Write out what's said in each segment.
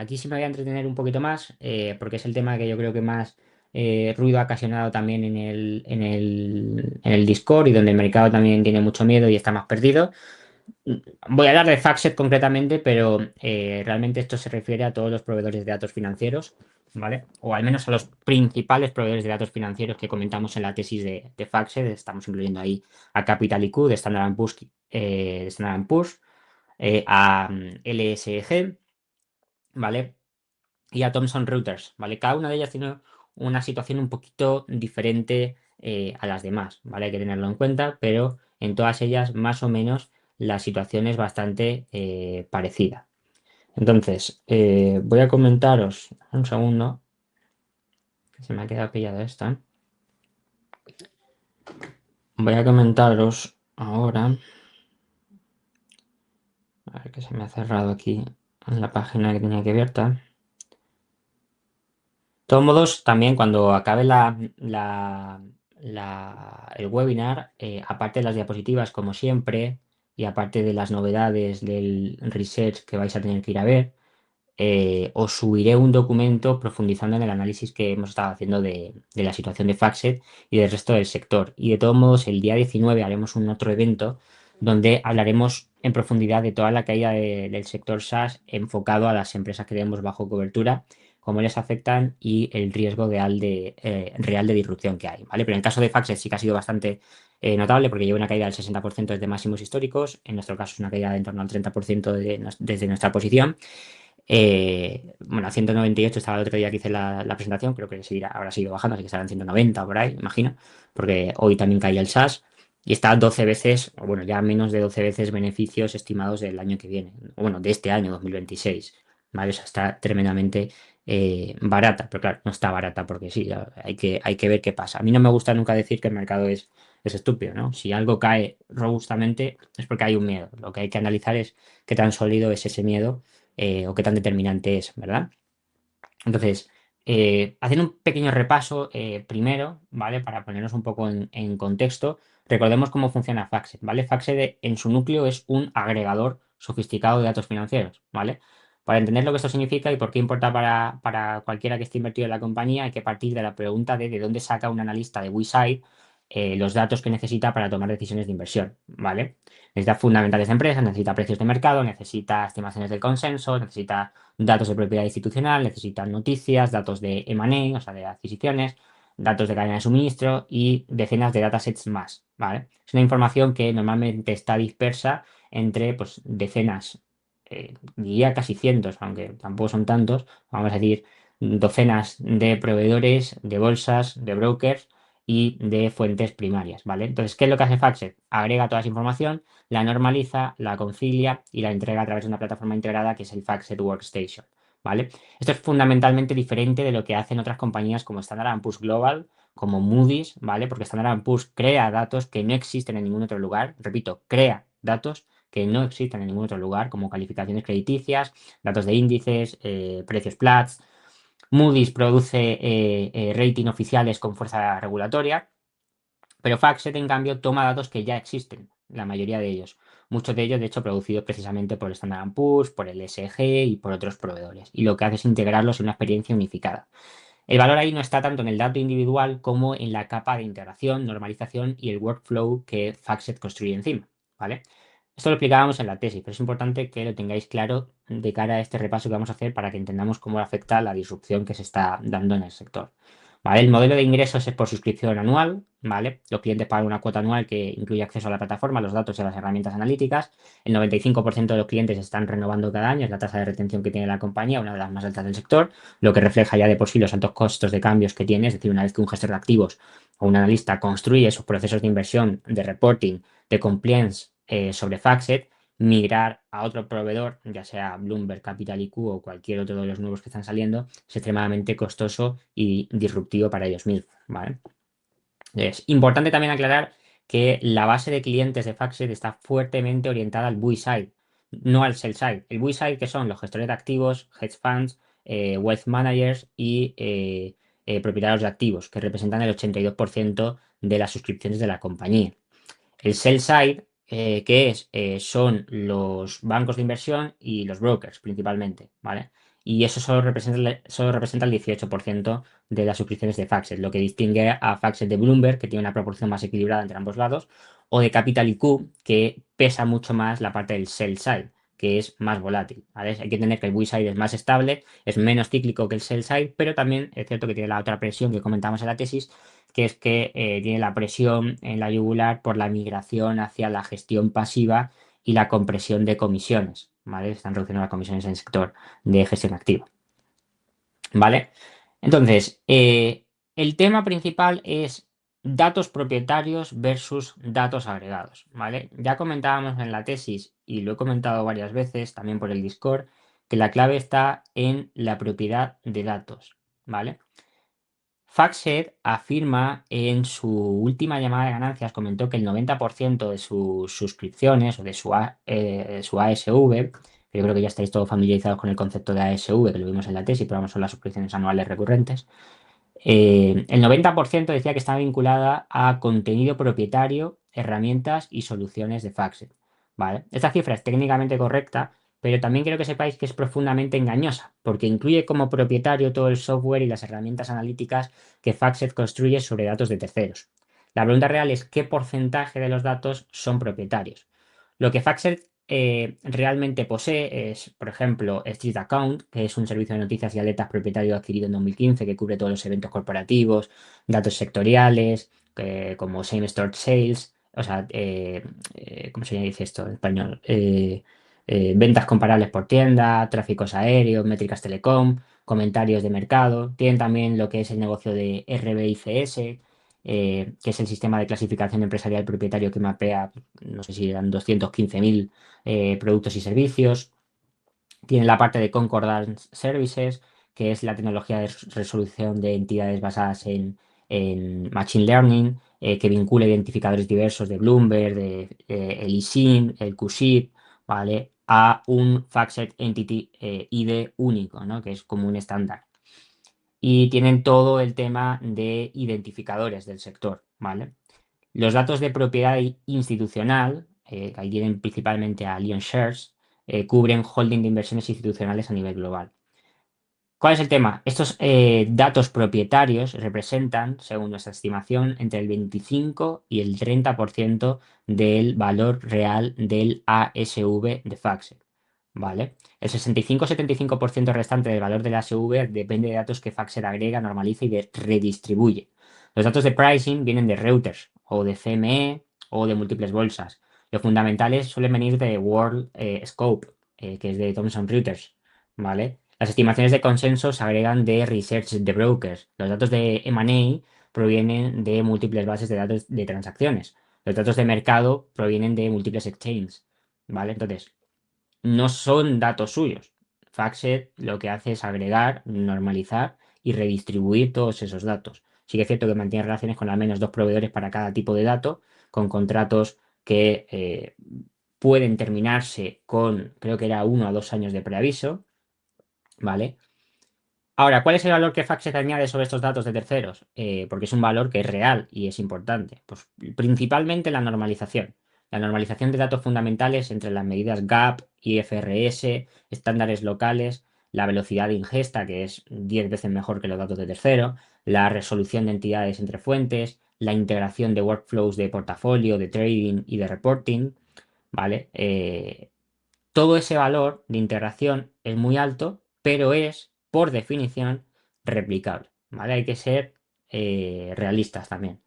Aquí sí me voy a entretener un poquito más, porque es el tema que yo creo que más ruido ha ocasionado también en el Discord y donde el mercado también tiene mucho miedo y está más perdido. Voy a hablar de FactSet concretamente, pero realmente esto se refiere a todos los proveedores de datos financieros, ¿vale? O al menos a los principales proveedores de datos financieros que comentamos en la tesis de FactSet. Estamos incluyendo ahí a Capital IQ de Standard Poor's, a LSEG, ¿vale? Y a Thomson Reuters, ¿vale? Cada una de ellas tiene una situación un poquito diferente a las demás, ¿vale? Hay que tenerlo en cuenta, pero en todas ellas más o menos la situación es bastante parecida. Entonces, voy a comentaros un segundo, que se me ha quedado pillado esto, ¿eh? Voy a comentaros ahora, a ver que se me ha cerrado aquí en la página que tenía que abierta. De todos modos, también cuando acabe el webinar, aparte de las diapositivas, como siempre, y aparte de las novedades del research que vais a tener que ir a ver, os subiré un documento profundizando en el análisis que hemos estado haciendo de la situación de FactSet y del resto del sector. Y de todos modos, el día 19 haremos un otro evento donde hablaremos en profundidad de toda la caída del sector SaaS enfocado a las empresas que tenemos bajo cobertura, cómo les afectan y el riesgo real de disrupción que hay, ¿vale? Pero en el caso de FactSet sí que ha sido bastante notable porque lleva una caída del 60% desde máximos históricos. En nuestro caso es una caída de en torno al 30% desde nuestra posición. Bueno, a 198 estaba el otro día que hice la presentación, creo que habrá seguido bajando, así que estarán 190 por ahí, imagino, porque hoy también caía el SAS y está 12 veces, o bueno, ya menos de 12 veces beneficios estimados del año que viene, o bueno, de este año 2026, ¿vale? O sea, está tremendamente barata, pero claro, no está barata porque sí, ya hay que ver qué pasa. A mí no me gusta nunca decir que el mercado es estúpido, ¿no? Si algo cae robustamente es porque hay un miedo. Lo que hay que analizar es qué tan sólido es ese miedo o qué tan determinante es, ¿verdad? Entonces, haciendo un pequeño repaso primero, ¿vale? Para ponernos un poco en contexto, recordemos cómo funciona FactSet, ¿vale? FactSet en su núcleo es un agregador sofisticado de datos financieros, ¿vale? Para entender lo que esto significa y por qué importa para cualquiera que esté invertido en la compañía, hay que partir de la pregunta de dónde saca un analista de WeSide los datos que necesita para tomar decisiones de inversión, ¿vale? Necesita fundamentales de empresas, necesita precios de mercado, necesita estimaciones del consenso, necesita datos de propiedad institucional, necesitan noticias, datos de M&A, o sea, de adquisiciones, datos de cadena de suministro y decenas de datasets más, ¿vale? Es una información que normalmente está dispersa entre, pues, decenas, diría casi cientos, aunque tampoco son tantos, vamos a decir, docenas de proveedores, de bolsas, de brokers y de fuentes primarias, ¿vale? Entonces, ¿qué es lo que hace FactSet? Agrega toda esa información, la normaliza, la concilia y la entrega a través de una plataforma integrada que es el FactSet Workstation, ¿vale? Esto es fundamentalmente diferente de lo que hacen otras compañías como Standard Poor's Global, como Moody's, ¿vale? Porque Standard Poor's crea datos que no existen en ningún otro lugar, repito, crea datos que no existen en ningún otro lugar, como calificaciones crediticias, datos de índices, precios Platts. Moody's produce rating oficiales con fuerza regulatoria, pero FactSet, en cambio, toma datos que ya existen, la mayoría de ellos. Muchos de ellos, de hecho, producidos precisamente por Standard Poor's, por el SG y por otros proveedores. Y lo que hace es integrarlos en una experiencia unificada. El valor ahí no está tanto en el dato individual como en la capa de integración, normalización y el workflow que FactSet construye encima, ¿vale? Esto lo explicábamos en la tesis, pero es importante que lo tengáis claro de cara a este repaso que vamos a hacer para que entendamos cómo afecta la disrupción que se está dando en el sector. ¿Vale? El modelo de ingresos es por suscripción anual, ¿vale? Los clientes pagan una cuota anual que incluye acceso a la plataforma, los datos y a las herramientas analíticas. El 95% de los clientes están renovando cada año, es la tasa de retención que tiene la compañía, una de las más altas del sector, lo que refleja ya de por sí los altos costos de cambios que tiene, es decir, una vez que un gestor de activos o un analista construye esos procesos de inversión, de reporting, de compliance sobre FactSet, migrar a otro proveedor, ya sea Bloomberg, Capital IQ o cualquier otro de los nuevos que están saliendo, es extremadamente costoso y disruptivo para ellos mismos, ¿vale? Es importante también aclarar que la base de clientes de FactSet está fuertemente orientada al buy side, no al sell side. El buy side, que son los gestores de activos, hedge funds, wealth managers y propietarios de activos, que representan el 82% de las suscripciones de la compañía. El sell side, son los bancos de inversión y los brokers principalmente, ¿vale? y eso solo representa el 18% de las suscripciones de Factset, lo que distingue a Factset de Bloomberg, que tiene una proporción más equilibrada entre ambos lados, o de Capital IQ, que pesa mucho más la parte del sell side, que es más volátil, ¿vale? Hay que entender que el buy side es más estable, es menos cíclico que el sell side, pero también es cierto que tiene la otra presión que comentamos en la tesis, que es que tiene la presión en la yugular por la migración hacia la gestión pasiva y la compresión de comisiones, ¿vale? Están reduciendo las comisiones en el sector de gestión activa, ¿vale? Entonces, el tema principal es datos propietarios versus datos agregados, ¿vale? Ya comentábamos en la tesis, y lo he comentado varias veces también por el Discord, que la clave está en la propiedad de datos, ¿vale? FactSet afirma en su última llamada de ganancias, comentó que el 90% de sus suscripciones o de su ASV, que yo creo que ya estáis todos familiarizados con el concepto de ASV, que lo vimos en la tesis, pero vamos, son las suscripciones anuales recurrentes, el 90% decía que estaba vinculada a contenido propietario, herramientas y soluciones de FactSet, ¿vale? Esta cifra es técnicamente correcta, pero también quiero que sepáis que es profundamente engañosa, porque incluye como propietario todo el software y las herramientas analíticas que FactSet construye sobre datos de terceros. La pregunta real es qué porcentaje de los datos son propietarios. Lo que FactSet realmente posee es, por ejemplo, Street Account, que es un servicio de noticias y alertas propietario adquirido en 2015 que cubre todos los eventos corporativos, datos sectoriales, como Same Store Sales, o sea, ¿cómo se dice esto en español? Ventas comparables por tienda, tráficos aéreos, métricas telecom, comentarios de mercado. Tienen también lo que es el negocio de RBICS, que es el sistema de clasificación empresarial propietario que mapea, no sé si eran 215.000 productos y servicios. Tiene la parte de Concordance Services, que es la tecnología de resolución de entidades basadas en Machine Learning, que vincula identificadores diversos de Bloomberg, el ISIN, el QSIP, ¿vale? A un FactSet Entity ID único, ¿no? Que es como un estándar. Y tienen todo el tema de identificadores del sector, ¿vale? Los datos de propiedad institucional, que ahí tienen principalmente a Lion Shares, cubren holding de inversiones institucionales a nivel global. ¿Cuál es el tema? Estos datos propietarios representan, según nuestra estimación, entre el 25 y el 30% del valor real del ASV de Factset, ¿vale? El 65-75% restante del valor del ASV depende de datos que Factset agrega, normaliza y redistribuye. Los datos de pricing vienen de Reuters o de CME o de múltiples bolsas. Los fundamentales suelen venir de World Scope, que es de Thomson Reuters, ¿vale? Las estimaciones de consenso se agregan de Research de Brokers. Los datos de M&A provienen de múltiples bases de datos de transacciones. Los datos de mercado provienen de múltiples exchanges, ¿vale? Entonces, no son datos suyos. FactSet lo que hace es agregar, normalizar y redistribuir todos esos datos. Sí que es cierto que mantiene relaciones con al menos dos proveedores para cada tipo de dato, con contratos que pueden terminarse con, creo que era 1 a 2 años de preaviso, ¿vale? Ahora, ¿cuál es el valor que FactSet añade sobre estos datos de terceros? Porque es un valor que es real y es importante. Pues principalmente la normalización. La normalización de datos fundamentales entre las medidas GAAP, IFRS, estándares locales, la velocidad de ingesta, que es 10 veces mejor que los datos de tercero, la resolución de entidades entre fuentes, la integración de workflows de portafolio, de trading y de reporting, ¿vale? Todo ese valor de integración es muy alto, pero es, por definición, replicable, ¿vale? Hay que ser realistas también.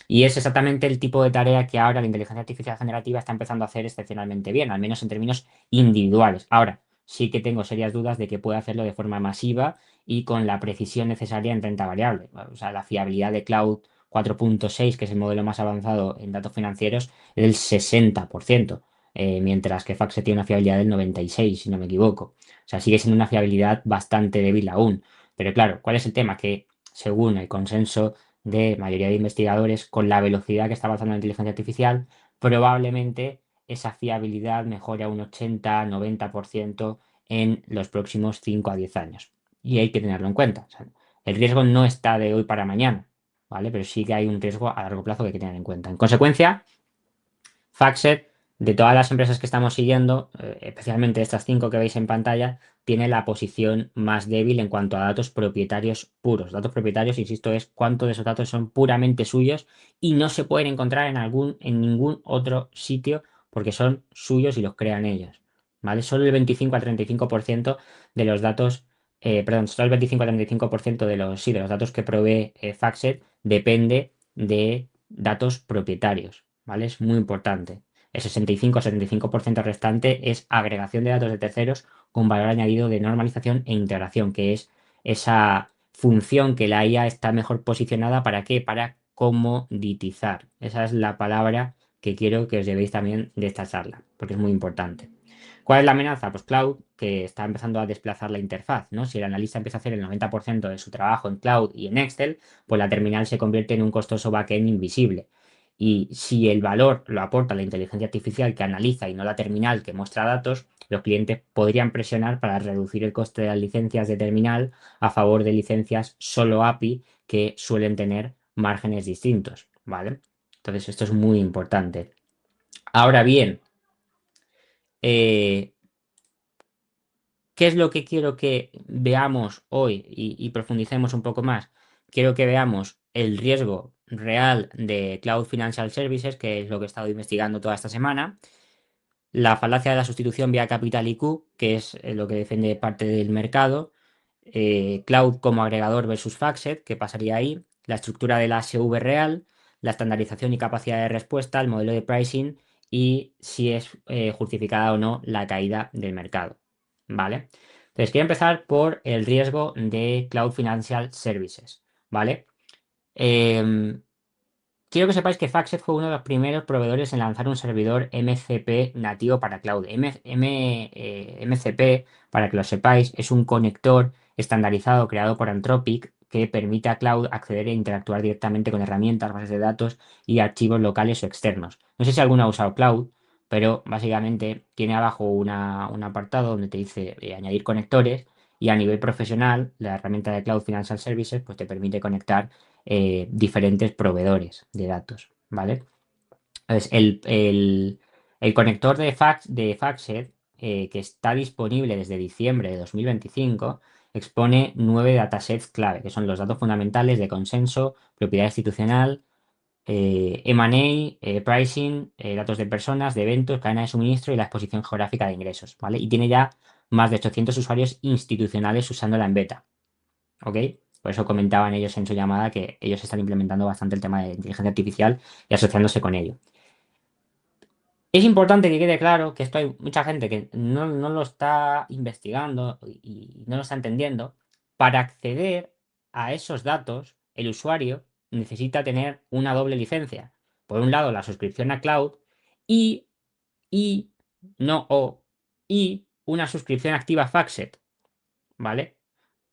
Y es exactamente el tipo de tarea que ahora la inteligencia artificial generativa está empezando a hacer excepcionalmente bien, al menos en términos individuales. Ahora, sí que tengo serias dudas de que pueda hacerlo de forma masiva y con la precisión necesaria en renta variable. O sea, la fiabilidad de Cloud 4.6, que es el modelo más avanzado en datos financieros, es del 60%, mientras que Faxe tiene una fiabilidad del 96%, si no me equivoco. O sea, sigue siendo una fiabilidad bastante débil aún. Pero claro, ¿cuál es el tema? Que según el consenso de mayoría de investigadores, con la velocidad que está avanzando la inteligencia artificial, probablemente esa fiabilidad mejore a un 80-90% en los próximos 5 a 10 años. Y hay que tenerlo en cuenta. O sea, el riesgo no está de hoy para mañana, ¿vale? Pero sí que hay un riesgo a largo plazo que hay que tener en cuenta. En consecuencia, FactSet de todas las empresas que estamos siguiendo, especialmente estas 5 que veis en pantalla, tiene la posición más débil en cuanto a datos propietarios puros. Datos propietarios, insisto, es cuántos de esos datos son puramente suyos y no se pueden encontrar en ningún otro sitio porque son suyos y los crean ellos. ¿Vale? Solo el 25 al 35% de los datos, perdón, solo el 25 al 35% de los, sí, de los datos que provee FactSet depende de datos propietarios. ¿Vale? Es muy importante. El 65-75% restante es agregación de datos de terceros con valor añadido de normalización e integración, que es esa función que la IA está mejor posicionada para qué, para comoditizar. Esa es la palabra que quiero que os llevéis también de esta charla, porque es muy importante. ¿Cuál es la amenaza? Pues Cloud, que está empezando a desplazar la interfaz, ¿no? Si el analista empieza a hacer el 90% de su trabajo en Cloud y en Excel, pues la terminal se convierte en un costoso backend invisible. Y si el valor lo aporta la inteligencia artificial que analiza y no la terminal que muestra datos, los clientes podrían presionar para reducir el coste de las licencias de terminal a favor de licencias solo API que suelen tener márgenes distintos, ¿vale? Entonces esto es muy importante. Ahora bien, eh, ¿qué es lo que quiero que veamos hoy y profundicemos un poco más? Quiero que veamos el riesgo real de Cloud Financial Services, que es lo que he estado investigando toda esta semana. La falacia de la sustitución vía Capital IQ, que es lo que defiende parte del mercado. Cloud como agregador versus FactSet, ¿qué pasaría ahí? La estructura de la SV real, la estandarización y capacidad de respuesta, el modelo de pricing y si es justificada o no la caída del mercado. ¿Vale? Entonces, quiero empezar por el riesgo de Cloud Financial Services. ¿Vale? Em, Quiero que sepáis que FactSet fue uno de los primeros proveedores en lanzar un servidor MCP nativo para cloud. MCP, para que lo sepáis, es un conector estandarizado creado por Anthropic que permite a cloud acceder e interactuar directamente con herramientas, bases de datos y archivos locales o externos. No sé si alguno ha usado cloud, pero básicamente tiene abajo un apartado donde te dice añadir conectores y a nivel profesional, la herramienta de Cloud Financial Services pues te permite conectar diferentes proveedores de datos, ¿vale? Entonces, el conector de FactSet, que está disponible desde diciembre de 2025, expone 9 datasets clave, que son los datos fundamentales de consenso, propiedad institucional, M&A, pricing, datos de personas, de eventos, cadena de suministro y la exposición geográfica de ingresos, ¿vale? Y tiene ya más de 800 usuarios institucionales usándola en beta. ¿Ok? Por eso comentaban ellos en su llamada que ellos están implementando bastante el tema de inteligencia artificial y asociándose con ello. Es importante que quede claro que esto hay mucha gente que no lo está investigando y no lo está entendiendo. Para acceder a esos datos, el usuario necesita tener una doble licencia. Por un lado, la suscripción a cloud y, y, no o, y una suscripción activa a FactSet, ¿vale?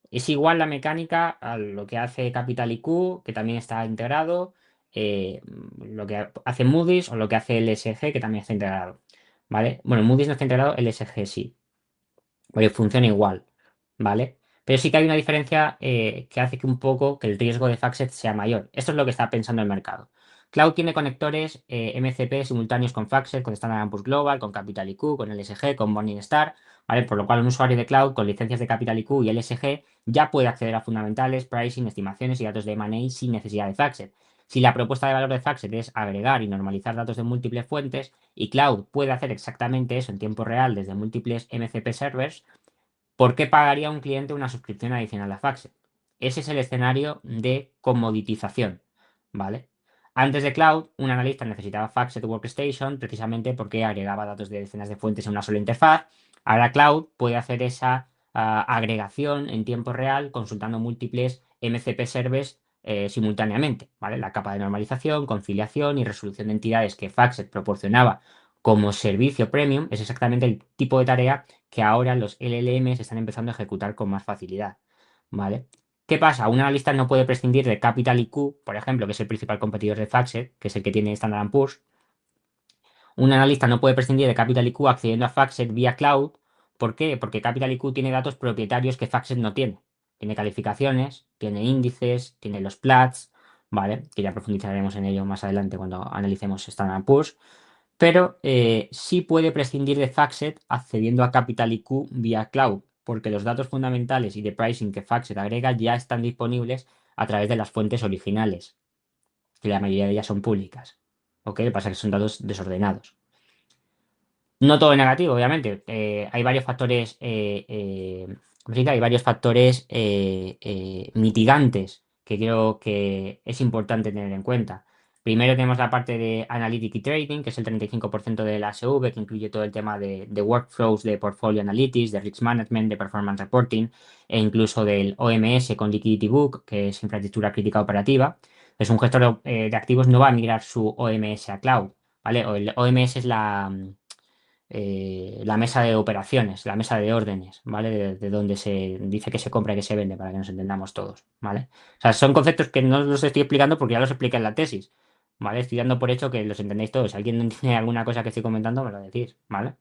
Es igual la mecánica a lo que hace Capital IQ, que también está integrado, lo que hace Moody's o lo que hace LSG, que también está integrado. ¿Vale? Bueno, Moody's no está integrado, LSG sí. Porque funciona igual. ¿Vale? Pero sí que hay una diferencia que hace que un poco que el riesgo de FactSet sea mayor. Esto es lo que está pensando el mercado. Cloud tiene conectores MCP simultáneos con FactSet, con Standard Poor's Global, con Capital IQ, con LSG, con Morningstar, ¿vale? Por lo cual un usuario de Cloud con licencias de Capital IQ y LSG ya puede acceder a fundamentales, pricing, estimaciones y datos de M&A sin necesidad de FactSet. Si la propuesta de valor de FactSet es agregar y normalizar datos de múltiples fuentes y Cloud puede hacer exactamente eso en tiempo real desde múltiples MCP servers, ¿por qué pagaría un cliente una suscripción adicional a FactSet? Ese es el escenario de comoditización, ¿vale? Antes de Cloud, un analista necesitaba FactSet Workstation precisamente porque agregaba datos de decenas de fuentes en una sola interfaz. Ahora Cloud puede hacer esa agregación en tiempo real consultando múltiples MCP servers simultáneamente, ¿vale? La capa de normalización, conciliación y resolución de entidades que FactSet proporcionaba como servicio premium es exactamente el tipo de tarea que ahora los LLMs están empezando a ejecutar con más facilidad, ¿vale? ¿Qué pasa? Un analista no puede prescindir de Capital IQ, por ejemplo, que es el principal competidor de FactSet, que es el que tiene Standard Poor's. Un analista no puede prescindir de Capital IQ accediendo a FactSet vía cloud. ¿Por qué? Porque Capital IQ tiene datos propietarios que FactSet no tiene. Tiene calificaciones, tiene índices, tiene los Platts, ¿vale? Que ya profundizaremos en ello más adelante cuando analicemos Standard Poor's. pero sí puede prescindir de Factset accediendo a Capital IQ vía cloud, porque los datos fundamentales y de pricing que Factset agrega ya están disponibles a través de las fuentes originales, que la mayoría de ellas son públicas. ¿Ok? Lo que pasa es que son datos desordenados. No todo es negativo, obviamente. Hay varios factores, ¿cómo se dice? Hay varios factores mitigantes que creo que es importante tener en cuenta. Primero tenemos la parte de Analytic y Trading, que es el 35% de la ASV, que incluye todo el tema de workflows, de Portfolio Analytics, de Risk Management, de Performance Reporting, e incluso del OMS con Liquidity Book, que es Infraestructura Crítica Operativa. Es un gestor de activos, no va a migrar su OMS a cloud, ¿vale? O el OMS es la mesa de operaciones, la mesa de órdenes, ¿vale? De donde se dice que se compra y que se vende, para que nos entendamos todos, ¿vale? O sea, son conceptos que no los estoy explicando porque ya los expliqué en la tesis, ¿vale? Estoy dando por hecho que los entendéis todos. Si alguien no entiende alguna cosa que estoy comentando, me lo decís, ¿vale?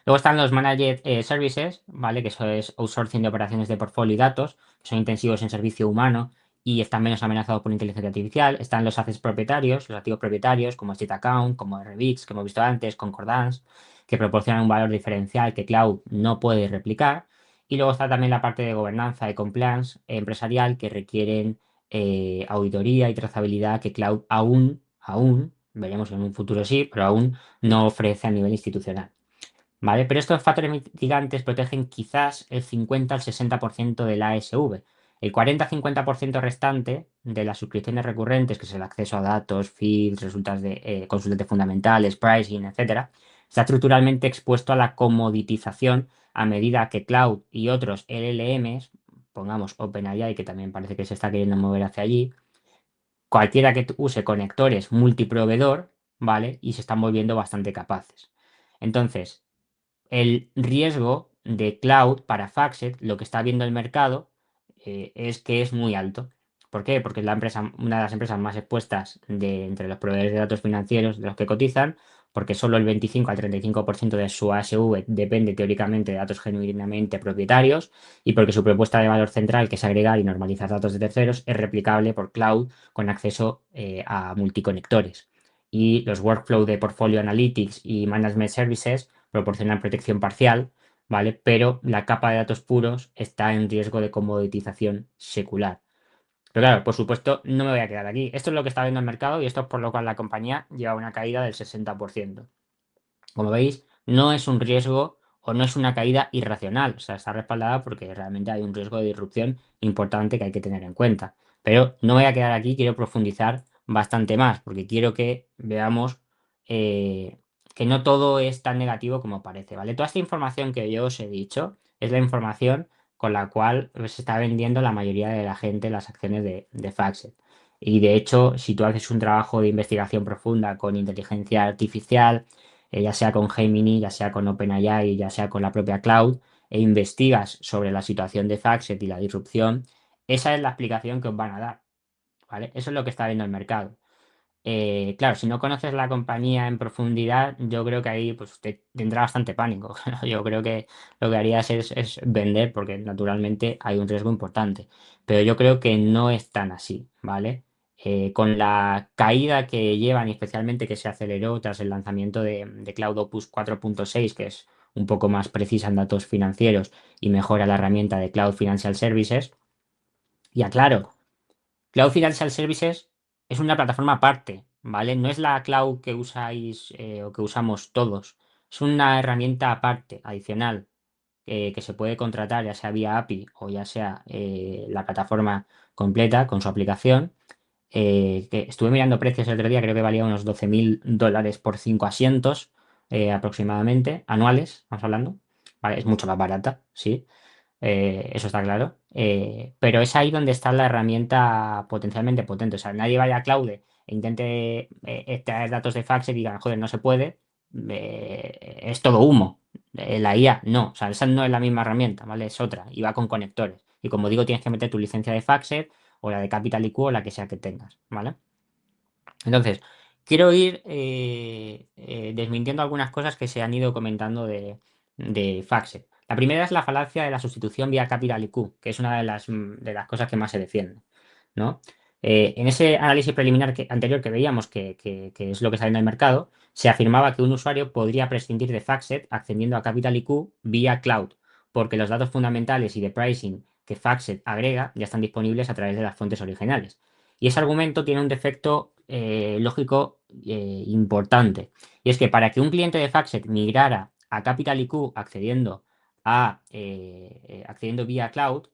Luego están los Managed Services, ¿vale? Que eso es outsourcing de operaciones de portfolio y datos, que son intensivos en servicio humano y están menos amenazados por inteligencia artificial. Están los assets propietarios, los activos propietarios, como State Account, como RBITS, que hemos visto antes, Concordance, que proporcionan un valor diferencial que Cloud no puede replicar. Y luego está también la parte de gobernanza y compliance empresarial que requieren auditoría y trazabilidad que Cloud aún, veremos en un futuro sí, pero aún no ofrece a nivel institucional. ¿Vale? Pero estos factores mitigantes protegen quizás el 50 al 60% del ASV. El 40-50% restante de las suscripciones recurrentes, que es el acceso a datos, feeds, resultados de consultas fundamentales, pricing, etcétera, está estructuralmente expuesto a la comoditización a medida que Cloud y otros LLMs, pongamos OpenAI, que también parece que se está queriendo mover hacia allí, cualquiera que use conectores multiproveedor, ¿vale? Y se están volviendo bastante capaces. Entonces, el riesgo de cloud para Factset, lo que está viendo el mercado, es que es muy alto. ¿Por qué? Porque es la empresa, una de las empresas más expuestas entre los proveedores de datos financieros de los que cotizan, porque solo el 25 al 35% de su ASV depende teóricamente de datos genuinamente propietarios y porque su propuesta de valor central, que es agregar y normalizar datos de terceros, es replicable por cloud con acceso a multiconectores. Y los workflows de Portfolio Analytics y Management Services proporcionan protección parcial, ¿vale? Pero la capa de datos puros está en riesgo de comoditización secular. Pero claro, por supuesto, no me voy a quedar aquí. Esto es lo que está viendo el mercado y esto es por lo cual la compañía lleva una caída del 60%. Como veis, no es un riesgo o no es una caída irracional. O sea, está respaldada porque realmente hay un riesgo de disrupción importante que hay que tener en cuenta. Pero no me voy a quedar aquí, quiero profundizar bastante más, porque quiero que veamos eh, que no todo es tan negativo como parece, ¿vale? Toda esta información que yo os he dicho es la información con la cual se está vendiendo la mayoría de la gente las acciones de Factset. Y de hecho, si tú haces un trabajo de investigación profunda con inteligencia artificial, ya sea con Gemini, ya sea con OpenAI, ya sea con la propia cloud, e investigas sobre la situación de Factset y la disrupción, esa es la explicación que os van a dar, ¿vale? Eso es lo que está viendo el mercado. Claro, si no conoces la compañía en profundidad, yo creo que ahí pues, usted tendrá bastante pánico. Yo creo que lo que harías es vender porque naturalmente hay un riesgo importante. Pero yo creo que no es tan así, ¿vale? Con la caída que llevan y especialmente que se aceleró tras el lanzamiento de Cloud Opus 4.6, que es un poco más precisa en datos financieros y mejora la herramienta de Cloud Financial Services. Y aclaro, Cloud Financial Services es una plataforma aparte, ¿vale? No es la cloud que usáis o que usamos todos. Es una herramienta aparte, adicional, que se puede contratar ya sea vía API o ya sea la plataforma completa con su aplicación. Que estuve mirando precios el otro día, creo que valía unos $12.000 por 5 asientos aproximadamente, anuales, vamos hablando. Vale, es mucho más barata, sí, eso está claro. Pero es ahí donde está la herramienta potencialmente potente. O sea, nadie vaya a Cloud e intente extraer datos de fax y diga, joder, no se puede, es todo humo. La IA, no, o sea, esa no es la misma herramienta, ¿vale? Es otra, y va con conectores. Y como digo, tienes que meter tu licencia de Faxet o la de Capital IQ o la que sea que tengas, ¿vale? Entonces, quiero ir desmintiendo algunas cosas que se han ido comentando de Faxet. La primera es la falacia de la sustitución vía Capital IQ, que es una de las cosas que más se defiende, ¿no? En ese análisis preliminar anterior que veíamos, que es lo que está en el mercado, se afirmaba que un usuario podría prescindir de FactSet accediendo a Capital IQ vía cloud, porque los datos fundamentales y de pricing que FactSet agrega ya están disponibles a través de las fuentes originales. Y ese argumento tiene un defecto lógico importante. Y es que para que un cliente de FactSet migrara a Capital IQ accediendo vía cloud,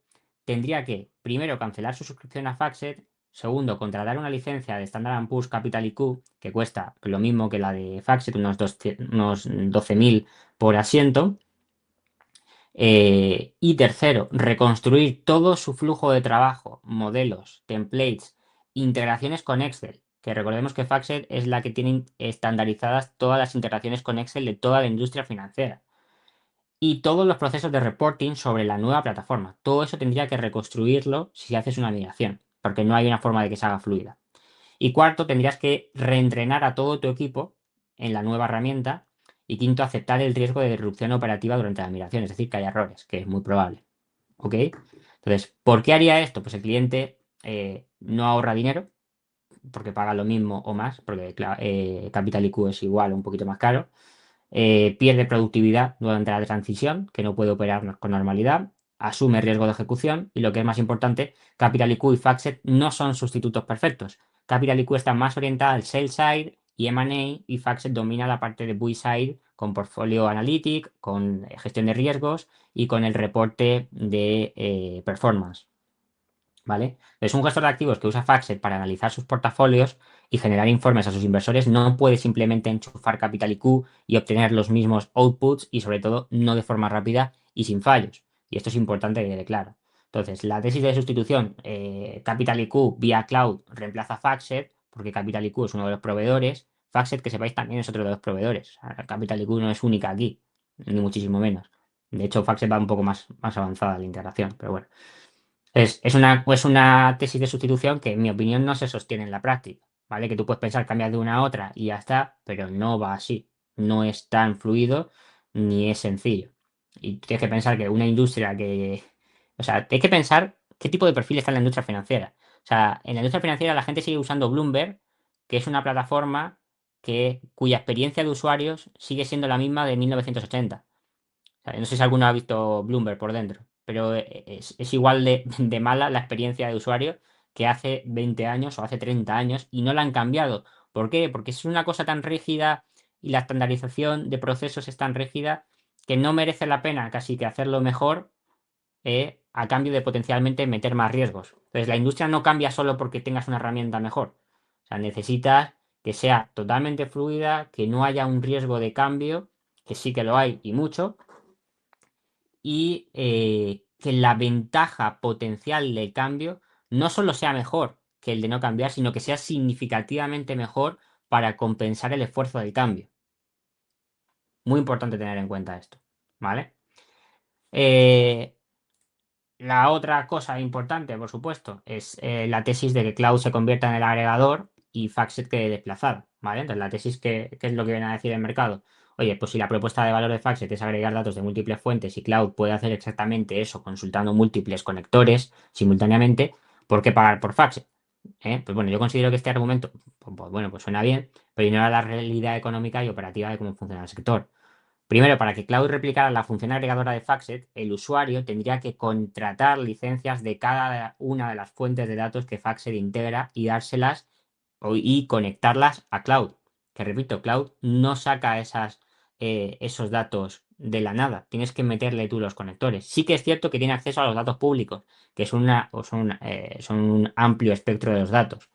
tendría que primero cancelar su suscripción a FactSet. Segundo, contratar una licencia de Standard Poor's Capital IQ que cuesta lo mismo que la de FactSet, unos 12.000 por asiento. Y tercero, reconstruir todo su flujo de trabajo, modelos, templates, integraciones con Excel, que recordemos que FactSet es la que tiene estandarizadas todas las integraciones con Excel de toda la industria financiera. Y todos los procesos de reporting sobre la nueva plataforma. Todo eso tendría que reconstruirlo si haces una migración, porque no hay una forma de que se haga fluida. Y cuarto, tendrías que reentrenar a todo tu equipo en la nueva herramienta. Y quinto, aceptar el riesgo de disrupción operativa durante la migración, es decir, que haya errores, que es muy probable. ¿Ok? Entonces, ¿por qué haría esto? Pues el cliente no ahorra dinero, porque paga lo mismo o más, porque Capital IQ es igual o un poquito más caro. Pierde productividad durante la transición, que no puede operar con normalidad, asume riesgo de ejecución y lo que es más importante, Capital IQ y FactSet no son sustitutos perfectos. Capital IQ está más orientada al sell side y M&A y FactSet domina la parte de buy side con portfolio analytic, con gestión de riesgos y con el reporte de performance. ¿Vale? Es un gestor de activos que usa FactSet para analizar sus portafolios y generar informes a sus inversores. No puede simplemente enchufar Capital IQ y obtener los mismos outputs y sobre todo no de forma rápida y sin fallos. Y esto es importante que quede claro. Entonces, la tesis de sustitución, Capital IQ vía cloud reemplaza FactSet porque Capital IQ es uno de los proveedores. FactSet, que sepáis, también es otro de los proveedores. Capital IQ no es única aquí, ni muchísimo menos. De hecho, FactSet va un poco más avanzada la integración, pero bueno. Es una tesis de sustitución que, en mi opinión, no se sostiene en la práctica, ¿vale? Que tú puedes pensar cambiar de una a otra y ya está, pero no va así. No es tan fluido ni es sencillo. Y tienes que pensar que una industria que... O sea, hay que pensar qué tipo de perfil está en la industria financiera. O sea, en la industria financiera la gente sigue usando Bloomberg, que es una plataforma cuya experiencia de usuarios sigue siendo la misma de 1980. O sea, no sé si alguno ha visto Bloomberg por dentro, pero es igual de mala la experiencia de usuario que hace 20 años o hace 30 años y no la han cambiado. ¿Por qué? Porque es una cosa tan rígida y la estandarización de procesos es tan rígida que no merece la pena casi que hacerlo mejor a cambio de potencialmente meter más riesgos. Entonces, la industria no cambia solo porque tengas una herramienta mejor. O sea, necesitas que sea totalmente fluida, que no haya un riesgo de cambio, que sí que lo hay y mucho, y que la ventaja potencial del cambio no solo sea mejor que el de no cambiar, sino que sea significativamente mejor para compensar el esfuerzo del cambio. Muy importante tener en cuenta esto, ¿vale? Eh, la otra cosa importante, por supuesto, es la tesis de que Cloud se convierta en el agregador y FactSet quede desplazado, ¿vale? Entonces, la tesis ¿qué es lo que viene a decir el mercado? Oye, pues si la propuesta de valor de FactSet es agregar datos de múltiples fuentes y Cloud puede hacer exactamente eso consultando múltiples conectores simultáneamente, ¿por qué pagar por FactSet? Pues bueno, yo considero que este argumento, pues bueno, pues suena bien, pero ignora la realidad económica y operativa de cómo funciona el sector. Primero, para que Cloud replicara la función agregadora de FactSet, el usuario tendría que contratar licencias de cada una de las fuentes de datos que FactSet integra y dárselas y conectarlas a Cloud. Que repito, Cloud no saca esos datos de la nada. Tienes que meterle tú los conectores. Sí que es cierto que tiene acceso a los datos públicos, que son un amplio espectro de los datos.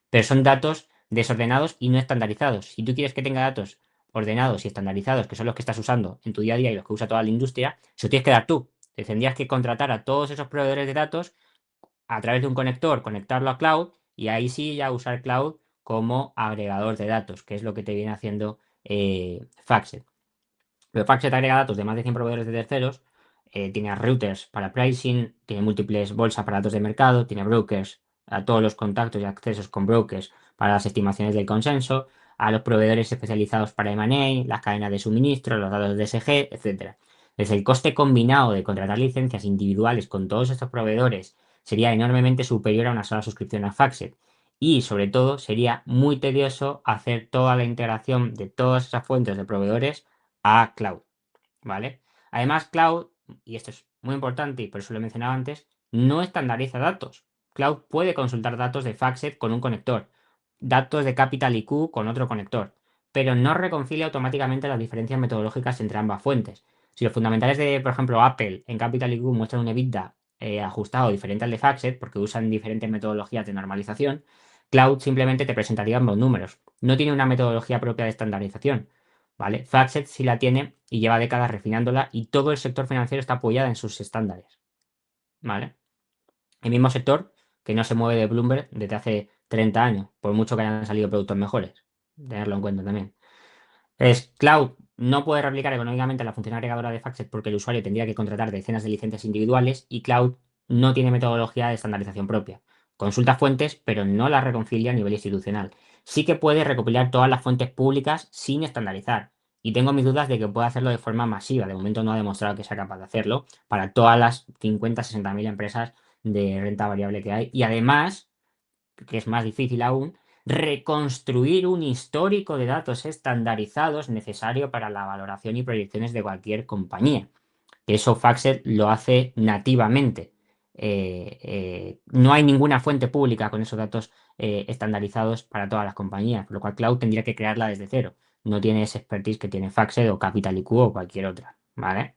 Pero son datos desordenados y no estandarizados. Si tú quieres que tenga datos ordenados y estandarizados, que son los que estás usando en tu día a día y los que usa toda la industria, se lo tienes que dar tú. Te tendrías que contratar a todos esos proveedores de datos a través de un conector, conectarlo a Cloud y ahí sí ya usar Cloud como agregador de datos, que es lo que te viene haciendo FactSet. Pero FactSet agrega datos de más de 100 proveedores de terceros, tiene routers para pricing, tiene múltiples bolsas para datos de mercado, tiene brokers, a todos los contactos y accesos con brokers para las estimaciones del consenso, a los proveedores especializados para M&A, las cadenas de suministro, los datos de DSG, etcétera. Desde el coste combinado de contratar licencias individuales con todos estos proveedores sería enormemente superior a una sola suscripción a FactSet. y sobre todo sería muy tedioso hacer toda la integración de todas esas fuentes de proveedores a cloud, ¿vale? Además, cloud, y esto es muy importante y por eso lo he mencionado antes, no estandariza datos. Cloud puede consultar datos de FactSet con un conector, datos de Capital IQ con otro conector, pero no reconcilia automáticamente las diferencias metodológicas entre ambas fuentes. Si los fundamentales de, por ejemplo, Apple en Capital IQ muestran un EBITDA ajustado diferente al de FactSet porque usan diferentes metodologías de normalización, Cloud simplemente te presentaría ambos números. No tiene una metodología propia de estandarización, ¿vale? FactSet sí la tiene y lleva décadas refinándola y todo el sector financiero está apoyado en sus estándares, ¿vale? El mismo sector que no se mueve de Bloomberg desde hace 30 años, por mucho que hayan salido productos mejores. Tenerlo en cuenta también. Cloud no puede replicar económicamente la función agregadora de FactSet porque el usuario tendría que contratar decenas de licencias individuales y Cloud no tiene metodología de estandarización propia. Consulta fuentes, pero no las reconcilia a nivel institucional. Sí que puede recopilar todas las fuentes públicas sin estandarizar. Y tengo mis dudas de que pueda hacerlo de forma masiva. De momento no ha demostrado que sea capaz de hacerlo para todas las 50, 60 mil empresas de renta variable que hay. Y además, que es más difícil aún, reconstruir un histórico de datos estandarizados necesario para la valoración y proyecciones de cualquier compañía. Eso FactSet lo hace nativamente. No hay ninguna fuente pública con esos datos estandarizados para todas las compañías, por lo cual Cloud tendría que crearla desde cero. No tiene ese expertise que tiene FactSet o Capital IQ o cualquier otra, ¿vale?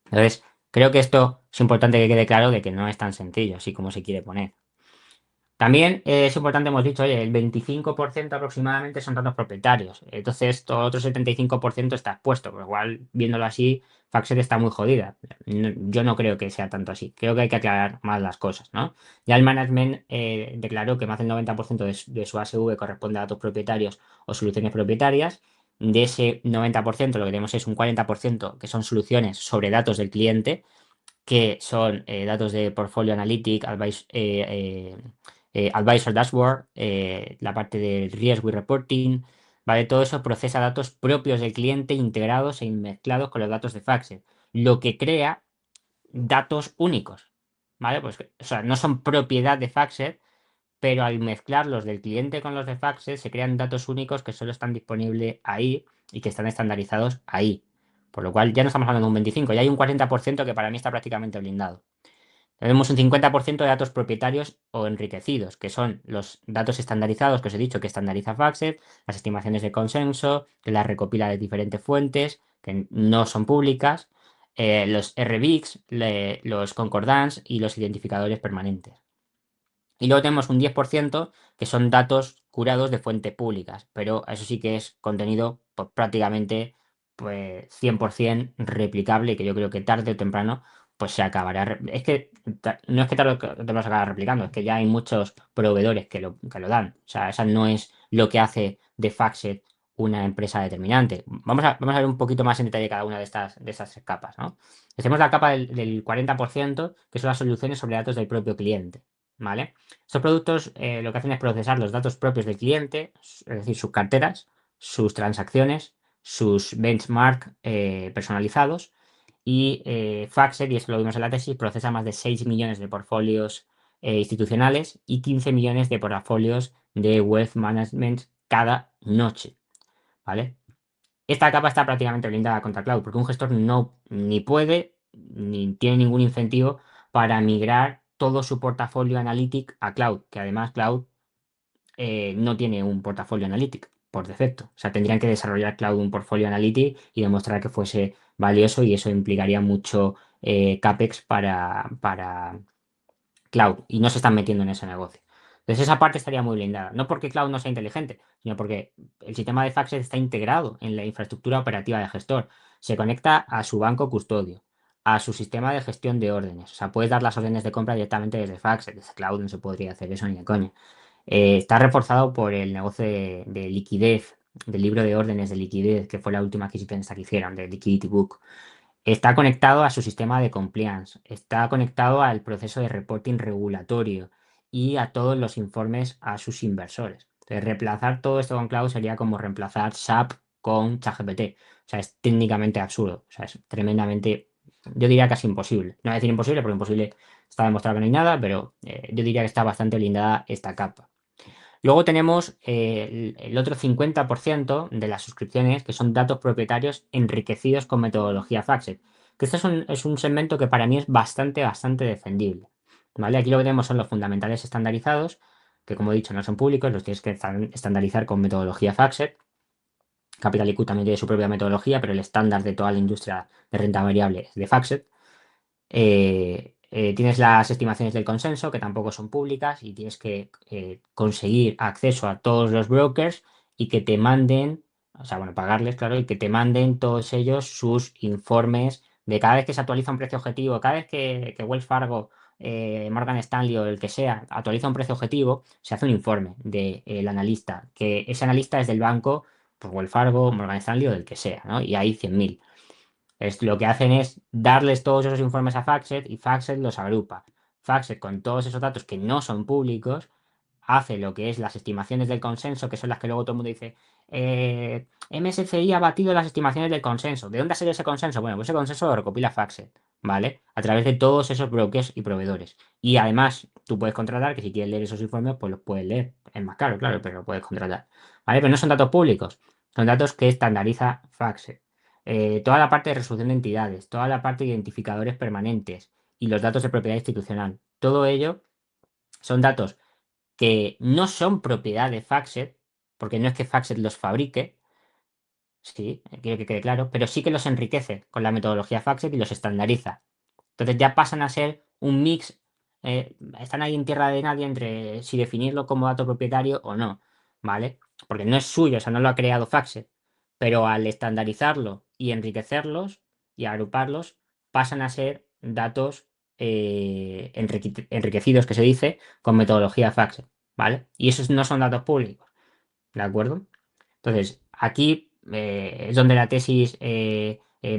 Entonces, creo que esto es importante que quede claro de que no es tan sencillo, así como se quiere poner. También es importante, hemos dicho, oye, el 25% aproximadamente son datos propietarios. Entonces, todo el otro 75% está expuesto. Por lo cual, viéndolo así, FactSet está muy jodida. Yo no creo que sea tanto así. Creo que hay que aclarar más las cosas, ¿no? Ya el management declaró que más del 90% de su ASV corresponde a datos propietarios o soluciones propietarias. De ese 90%, lo que tenemos es un 40% que son soluciones sobre datos del cliente que son datos de Portfolio Analytics, Advisor Dashboard, la parte de Risk Reporting, ¿vale? Todo eso procesa datos propios del cliente integrados e mezclados con los datos de FactSet, lo que crea datos únicos, ¿vale? Pues, o sea, no son propiedad de FactSet, pero al mezclar los del cliente con los de FactSet se crean datos únicos que solo están disponibles ahí y que están estandarizados ahí. Por lo cual ya no estamos hablando de un 25, ya hay un 40% que para mí está prácticamente blindado. Tenemos un 50% de datos propietarios o enriquecidos, que son los datos estandarizados que os he dicho que estandariza FactSet, las estimaciones de consenso, que las recopila de diferentes fuentes, que no son públicas, los RBICs, los concordance y los identificadores permanentes. Y luego tenemos un 10% que son datos curados de fuentes públicas, pero eso sí que es contenido pues, prácticamente pues, 100% replicable y que yo creo que tarde o temprano pues se acabará. Es que no es que tarde o temprano se acabará replicando, es que ya hay muchos proveedores que lo dan. O sea, esa no es lo que hace de FactSet una empresa determinante. Vamos a ver un poquito más en detalle cada una de estas capas, ¿no? Tenemos la capa del 40%, que son las soluciones sobre datos del propio cliente, ¿vale? Estos productos lo que hacen es procesar los datos propios del cliente, es decir, sus carteras, sus transacciones, sus benchmark personalizados y FactSet, y eso lo vimos en la tesis, procesa más de 6 millones de portfolios institucionales y 15 millones de portfolios de wealth management cada noche, ¿vale? Esta capa está prácticamente blindada contra cloud, porque un gestor no ni puede ni tiene ningún incentivo para migrar todo su portafolio Analytic a cloud, que además cloud no tiene un portafolio Analytic por defecto. O sea, tendrían que desarrollar cloud un portfolio Analytic y demostrar que fuese valioso y eso implicaría mucho CAPEX para cloud y no se están metiendo en ese negocio. Entonces esa parte estaría muy blindada. No porque cloud no sea inteligente, sino porque el sistema de FactSet está integrado en la infraestructura operativa del gestor. Se conecta a su banco custodio, a su sistema de gestión de órdenes. O sea, puedes dar las órdenes de compra directamente desde FactSet. Desde cloud no se podría hacer eso ni de coña. Está reforzado por el negocio de liquidez, del libro de órdenes de liquidez, que fue la última adquisición esta que hicieron, de Liquidity Book. Está conectado a su sistema de compliance, está conectado al proceso de reporting regulatorio y a todos los informes a sus inversores. Entonces, reemplazar todo esto con cloud sería como reemplazar SAP con ChatGPT. O sea, es técnicamente absurdo. O sea, es tremendamente, yo diría casi imposible. No voy a decir imposible porque imposible está demostrado que no hay nada, pero yo diría que está bastante blindada esta capa. Luego tenemos el otro 50% de las suscripciones que son datos propietarios enriquecidos con metodología FACSET. Que este es un segmento que para mí es bastante, bastante defendible. ¿Vale? Aquí lo que tenemos son los fundamentales estandarizados, que como he dicho no son públicos, los tienes que estandarizar con metodología FACSET. Capital IQ también tiene su propia metodología, pero el estándar de toda la industria de renta variable es de FACSET. Tienes las estimaciones del consenso, que tampoco son públicas, y tienes que conseguir acceso a todos los brokers y que te manden, o sea, bueno, pagarles, claro, y que te manden todos ellos sus informes de cada vez que se actualiza un precio objetivo, cada vez que Wells Fargo, Morgan Stanley o el que sea actualiza un precio objetivo, se hace un informe del analista, que ese analista es del banco, pues Wells Fargo, Morgan Stanley o del que sea, ¿no? Y hay 100.000. Lo que hacen es darles todos esos informes a FactSet y FactSet los agrupa. FactSet, con todos esos datos que no son públicos, hace lo que es las estimaciones del consenso, que son las que luego todo el mundo dice, MSCI ha batido las estimaciones del consenso. ¿De dónde ha salido ese consenso? Bueno, pues ese consenso lo recopila FactSet, ¿vale? A través de todos esos brokers y proveedores. Y además, tú puedes contratar, que si quieres leer esos informes, pues los puedes leer. Es más caro, claro, pero lo puedes contratar. ¿Vale? Pero no son datos públicos, son datos que estandariza FactSet. Toda la parte de resolución de entidades, toda la parte de identificadores permanentes y los datos de propiedad institucional. Todo ello son datos que no son propiedad de FactSet, porque no es que FactSet los fabrique, sí, quiero que quede claro, pero sí que los enriquece con la metodología FactSet y los estandariza. Entonces ya pasan a ser un mix, están ahí en tierra de nadie entre si definirlo como dato propietario o no, ¿vale? Porque no es suyo, o sea, no lo ha creado FactSet, pero al estandarizarlo y enriquecerlos y agruparlos, pasan a ser datos enriquecidos, que se dice, con metodología FactSet, ¿vale? Y esos no son datos públicos, ¿de acuerdo? Entonces, aquí es donde la tesis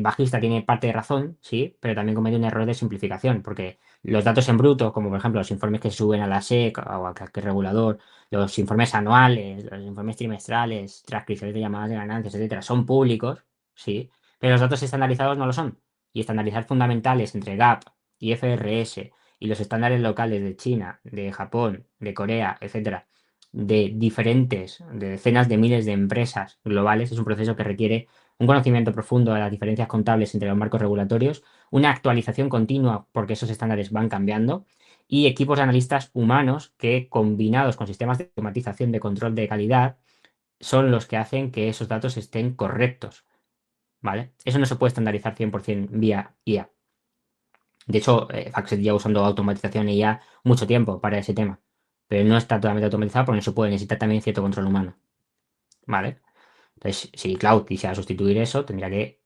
bajista tiene parte de razón, sí, pero también comete un error de simplificación, porque los datos en bruto, como por ejemplo los informes que suben a la SEC o a cualquier regulador, los informes anuales, los informes trimestrales, transcripciones de llamadas de ganancias, etcétera, son públicos, sí, pero los datos estandarizados no lo son. Y estandarizar fundamentales entre GAAP y FRS y los estándares locales de China, de Japón, de Corea, etcétera, de diferentes, de decenas de miles de empresas globales. Es un proceso que requiere un conocimiento profundo de las diferencias contables entre los marcos regulatorios, una actualización continua porque esos estándares van cambiando y equipos de analistas humanos que, combinados con sistemas de automatización de control de calidad, son los que hacen que esos datos estén correctos, ¿vale? Eso no se puede estandarizar 100% vía IA. De hecho, FactSet lleva usando automatización y IA mucho tiempo para ese tema, pero no está totalmente automatizado porque no se puede, necesita también cierto control humano, ¿vale? Entonces, si Cloud quisiera sustituir eso, tendría que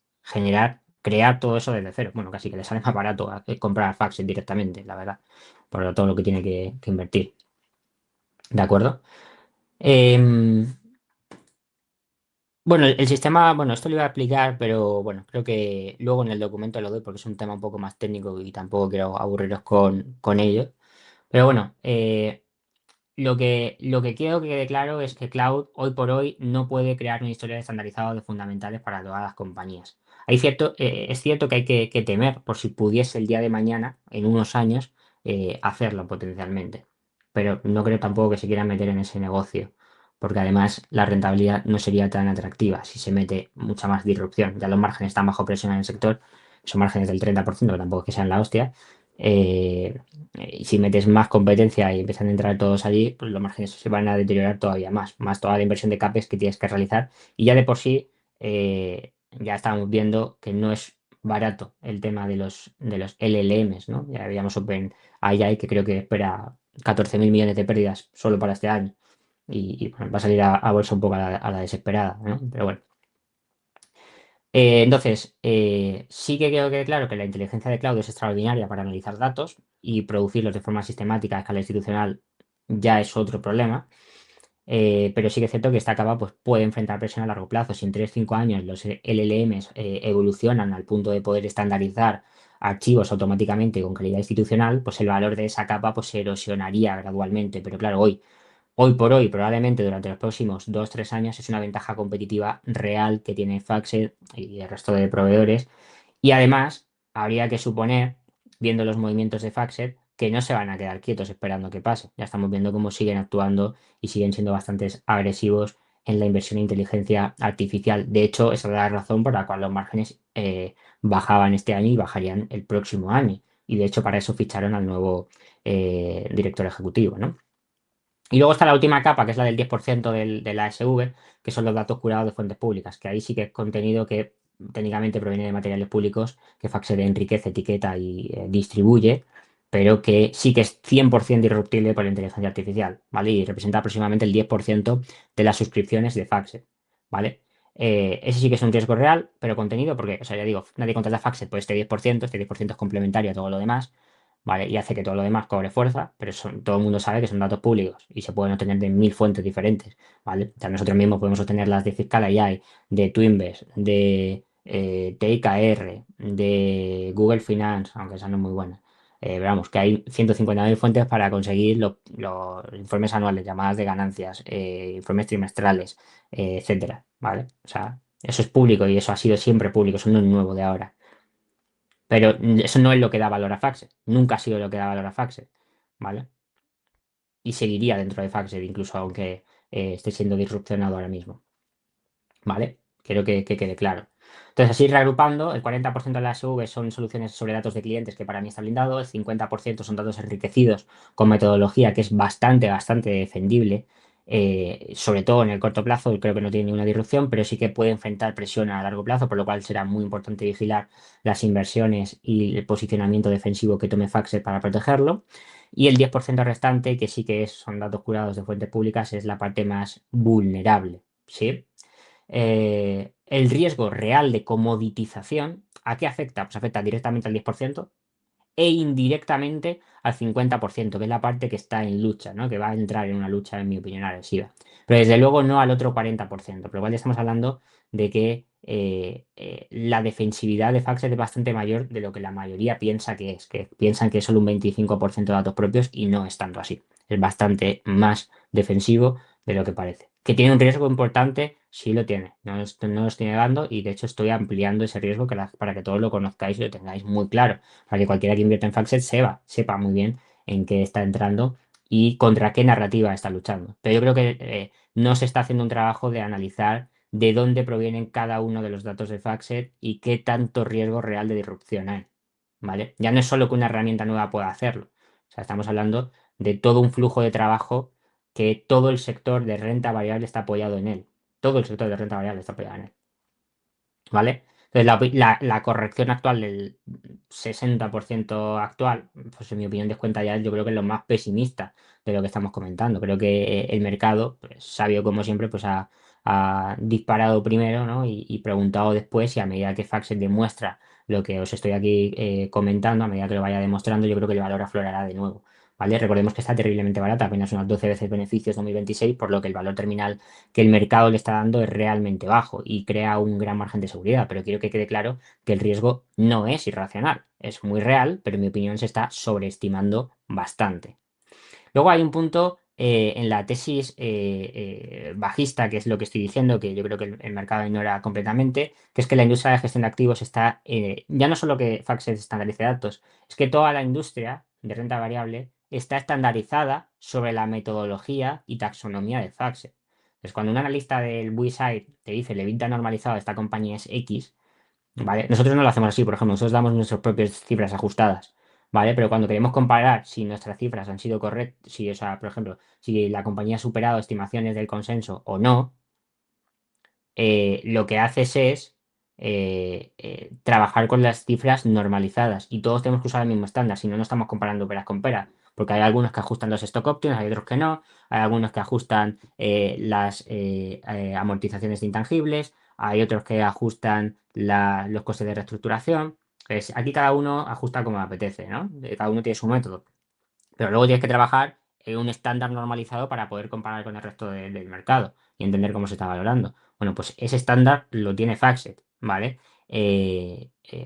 crear todo eso desde cero. Bueno, casi que le sale más barato comprar FactSet directamente, la verdad, por todo lo que tiene que invertir, ¿de acuerdo? Em, bueno, el sistema, bueno, esto lo iba a explicar, pero bueno, creo que luego en el documento lo doy porque es un tema un poco más técnico y tampoco quiero aburriros con ello. Pero bueno, lo que quiero que quede claro es que Cloud hoy por hoy no puede crear un historial estandarizado de fundamentales para todas las compañías. Es cierto que hay que temer por si pudiese el día de mañana, en unos años, hacerlo potencialmente. Pero no creo tampoco que se quieran meter en ese negocio, porque además la rentabilidad no sería tan atractiva si se mete mucha más disrupción. Ya los márgenes están bajo presión en el sector, son márgenes del 30%, que tampoco es que sean la hostia. Y si metes más competencia y empiezan a entrar todos allí, pues los márgenes se van a deteriorar todavía más toda la inversión de CAPEX que tienes que realizar. Y ya de por sí, ya estábamos viendo que no es barato el tema de los LLMs, ¿no? Ya habíamos OpenAI, que creo que espera 14.000 millones de pérdidas solo para este año. Y, bueno, va a salir a bolsa un poco a la desesperada, ¿no? Pero bueno. Entonces, sí que creo que claro que la inteligencia de cloud es extraordinaria para analizar datos y producirlos de forma sistemática a escala institucional ya es otro problema. Pero sí que es cierto que esta capa pues, puede enfrentar presión a largo plazo. Si en 3 5 años los LLMs evolucionan al punto de poder estandarizar archivos automáticamente con calidad institucional, pues el valor de esa capa pues, se erosionaría gradualmente. Pero claro, hoy por hoy, probablemente durante los próximos 2 3 años, es una ventaja competitiva real que tiene Factset y el resto de proveedores. Y además, habría que suponer, viendo los movimientos de Factset, que no se van a quedar quietos esperando que pase. Ya estamos viendo cómo siguen actuando y siguen siendo bastante agresivos en la inversión en inteligencia artificial. De hecho, esa es la razón por la cual los márgenes bajaban este año y bajarían el próximo año. Y de hecho, para eso ficharon al nuevo director ejecutivo, ¿no? Y luego está la última capa, que es la del 10% de la ASV, que son los datos curados de fuentes públicas, que ahí sí que es contenido que técnicamente proviene de materiales públicos, que FactSet enriquece, etiqueta y distribuye, pero que sí que es 100% irruptible por la inteligencia artificial, ¿vale? Y representa aproximadamente el 10% de las suscripciones de FactSet, ¿vale? Ese sí que es un riesgo real, pero contenido, porque, o sea, ya digo, nadie contrata FactSet por este 10% es complementario a todo lo demás, ¿vale? Y hace que todo lo demás cobre fuerza, pero todo el mundo sabe que son datos públicos y se pueden obtener de 1000 fuentes diferentes, ¿vale? O sea, nosotros mismos podemos obtenerlas de Fiscal AI, de Twinbest, de TIKR, de Google Finance, aunque esa no es muy buena. Pero vamos, que hay 150.000 fuentes para conseguir los informes anuales, llamadas de ganancias, informes trimestrales, etcétera, ¿vale? O sea, eso es público y eso ha sido siempre público, eso no es nuevo de ahora. Pero eso no es lo que da valor a Faxet. Nunca ha sido lo que da valor a Faxet. ¿Vale? Y seguiría dentro de Faxet, incluso aunque esté siendo disrupcionado ahora mismo. ¿Vale? Quiero que quede claro. Entonces, así reagrupando, el 40% de las SV son soluciones sobre datos de clientes, que para mí está blindado, el 50% son datos enriquecidos con metodología, que es bastante defendible, sobre todo en el corto plazo, creo que no tiene ninguna disrupción, pero sí que puede enfrentar presión a largo plazo, por lo cual será muy importante vigilar las inversiones y el posicionamiento defensivo que tome Faxet para protegerlo. Y el 10% restante, que sí que son datos curados de fuentes públicas, es la parte más vulnerable, ¿sí? El riesgo real de comoditización, ¿a qué afecta? Pues afecta directamente al 10% e indirectamente al 50%, que es la parte que está en lucha, ¿no? Que va a entrar en una lucha, en mi opinión, agresiva. Pero desde luego no al otro 40%, por lo cual ya estamos hablando de que la defensividad de Faxet es bastante mayor de lo que la mayoría piensa que es, que piensan que es solo un 25% de datos propios y no es tanto así. Es bastante más defensivo de lo que parece. ¿Que tiene un riesgo importante? Sí lo tiene, no lo estoy negando y de hecho estoy ampliando ese riesgo para que todos lo conozcáis y lo tengáis muy claro para que cualquiera que invierta en FactSet sepa muy bien en qué está entrando y contra qué narrativa está luchando. Pero yo creo que no se está haciendo un trabajo de analizar de dónde provienen cada uno de los datos de FactSet y qué tanto riesgo real de disrupción hay. ¿Vale? Ya no es solo que una herramienta nueva pueda hacerlo. O sea, estamos hablando de todo un flujo de trabajo que todo el sector de renta variable está apoyado en él. Todo el sector de renta variable está apoyado en él. ¿Vale? Entonces, la corrección actual del 60% actual, pues en mi opinión descuenta ya, yo creo que es lo más pesimista de lo que estamos comentando. Creo que el mercado, pues, sabio como siempre, pues ha disparado primero, ¿no? Y preguntado después y a medida que Faxet demuestra lo que os estoy aquí comentando, a medida que lo vaya demostrando, yo creo que el valor aflorará de nuevo. ¿Vale? Recordemos que está terriblemente barata, apenas unas 12 veces beneficios 2026, por lo que el valor terminal que el mercado le está dando es realmente bajo y crea un gran margen de seguridad. Pero quiero que quede claro que el riesgo no es irracional, es muy real, pero en mi opinión se está sobreestimando bastante. Luego hay un punto en la tesis bajista, que es lo que estoy diciendo, que yo creo que el mercado ignora completamente, que es que la industria de gestión de activos está, ya no solo que FactSet estandarice datos, es que toda la industria de renta variable está estandarizada sobre la metodología y taxonomía de FactSet. Entonces, cuando un analista del Buy-Side te dice el EBITDA normalizado de esta compañía es X, ¿vale? Nosotros no lo hacemos así, por ejemplo, nosotros damos nuestras propias cifras ajustadas, ¿vale? Pero cuando queremos comparar si nuestras cifras han sido correctas, si, o sea, por ejemplo, si la compañía ha superado estimaciones del consenso o no, lo que haces es trabajar con las cifras normalizadas y todos tenemos que usar el mismo estándar, si no, no estamos comparando peras con peras, porque hay algunos que ajustan los stock options, hay otros que no, hay algunos que ajustan las amortizaciones de intangibles, hay otros que ajustan los costes de reestructuración. Pues aquí cada uno ajusta como le apetece, ¿no? Cada uno tiene su método. Pero luego tienes que trabajar en un estándar normalizado para poder comparar con el resto del mercado y entender cómo se está valorando. Bueno, pues ese estándar lo tiene Factset, ¿vale?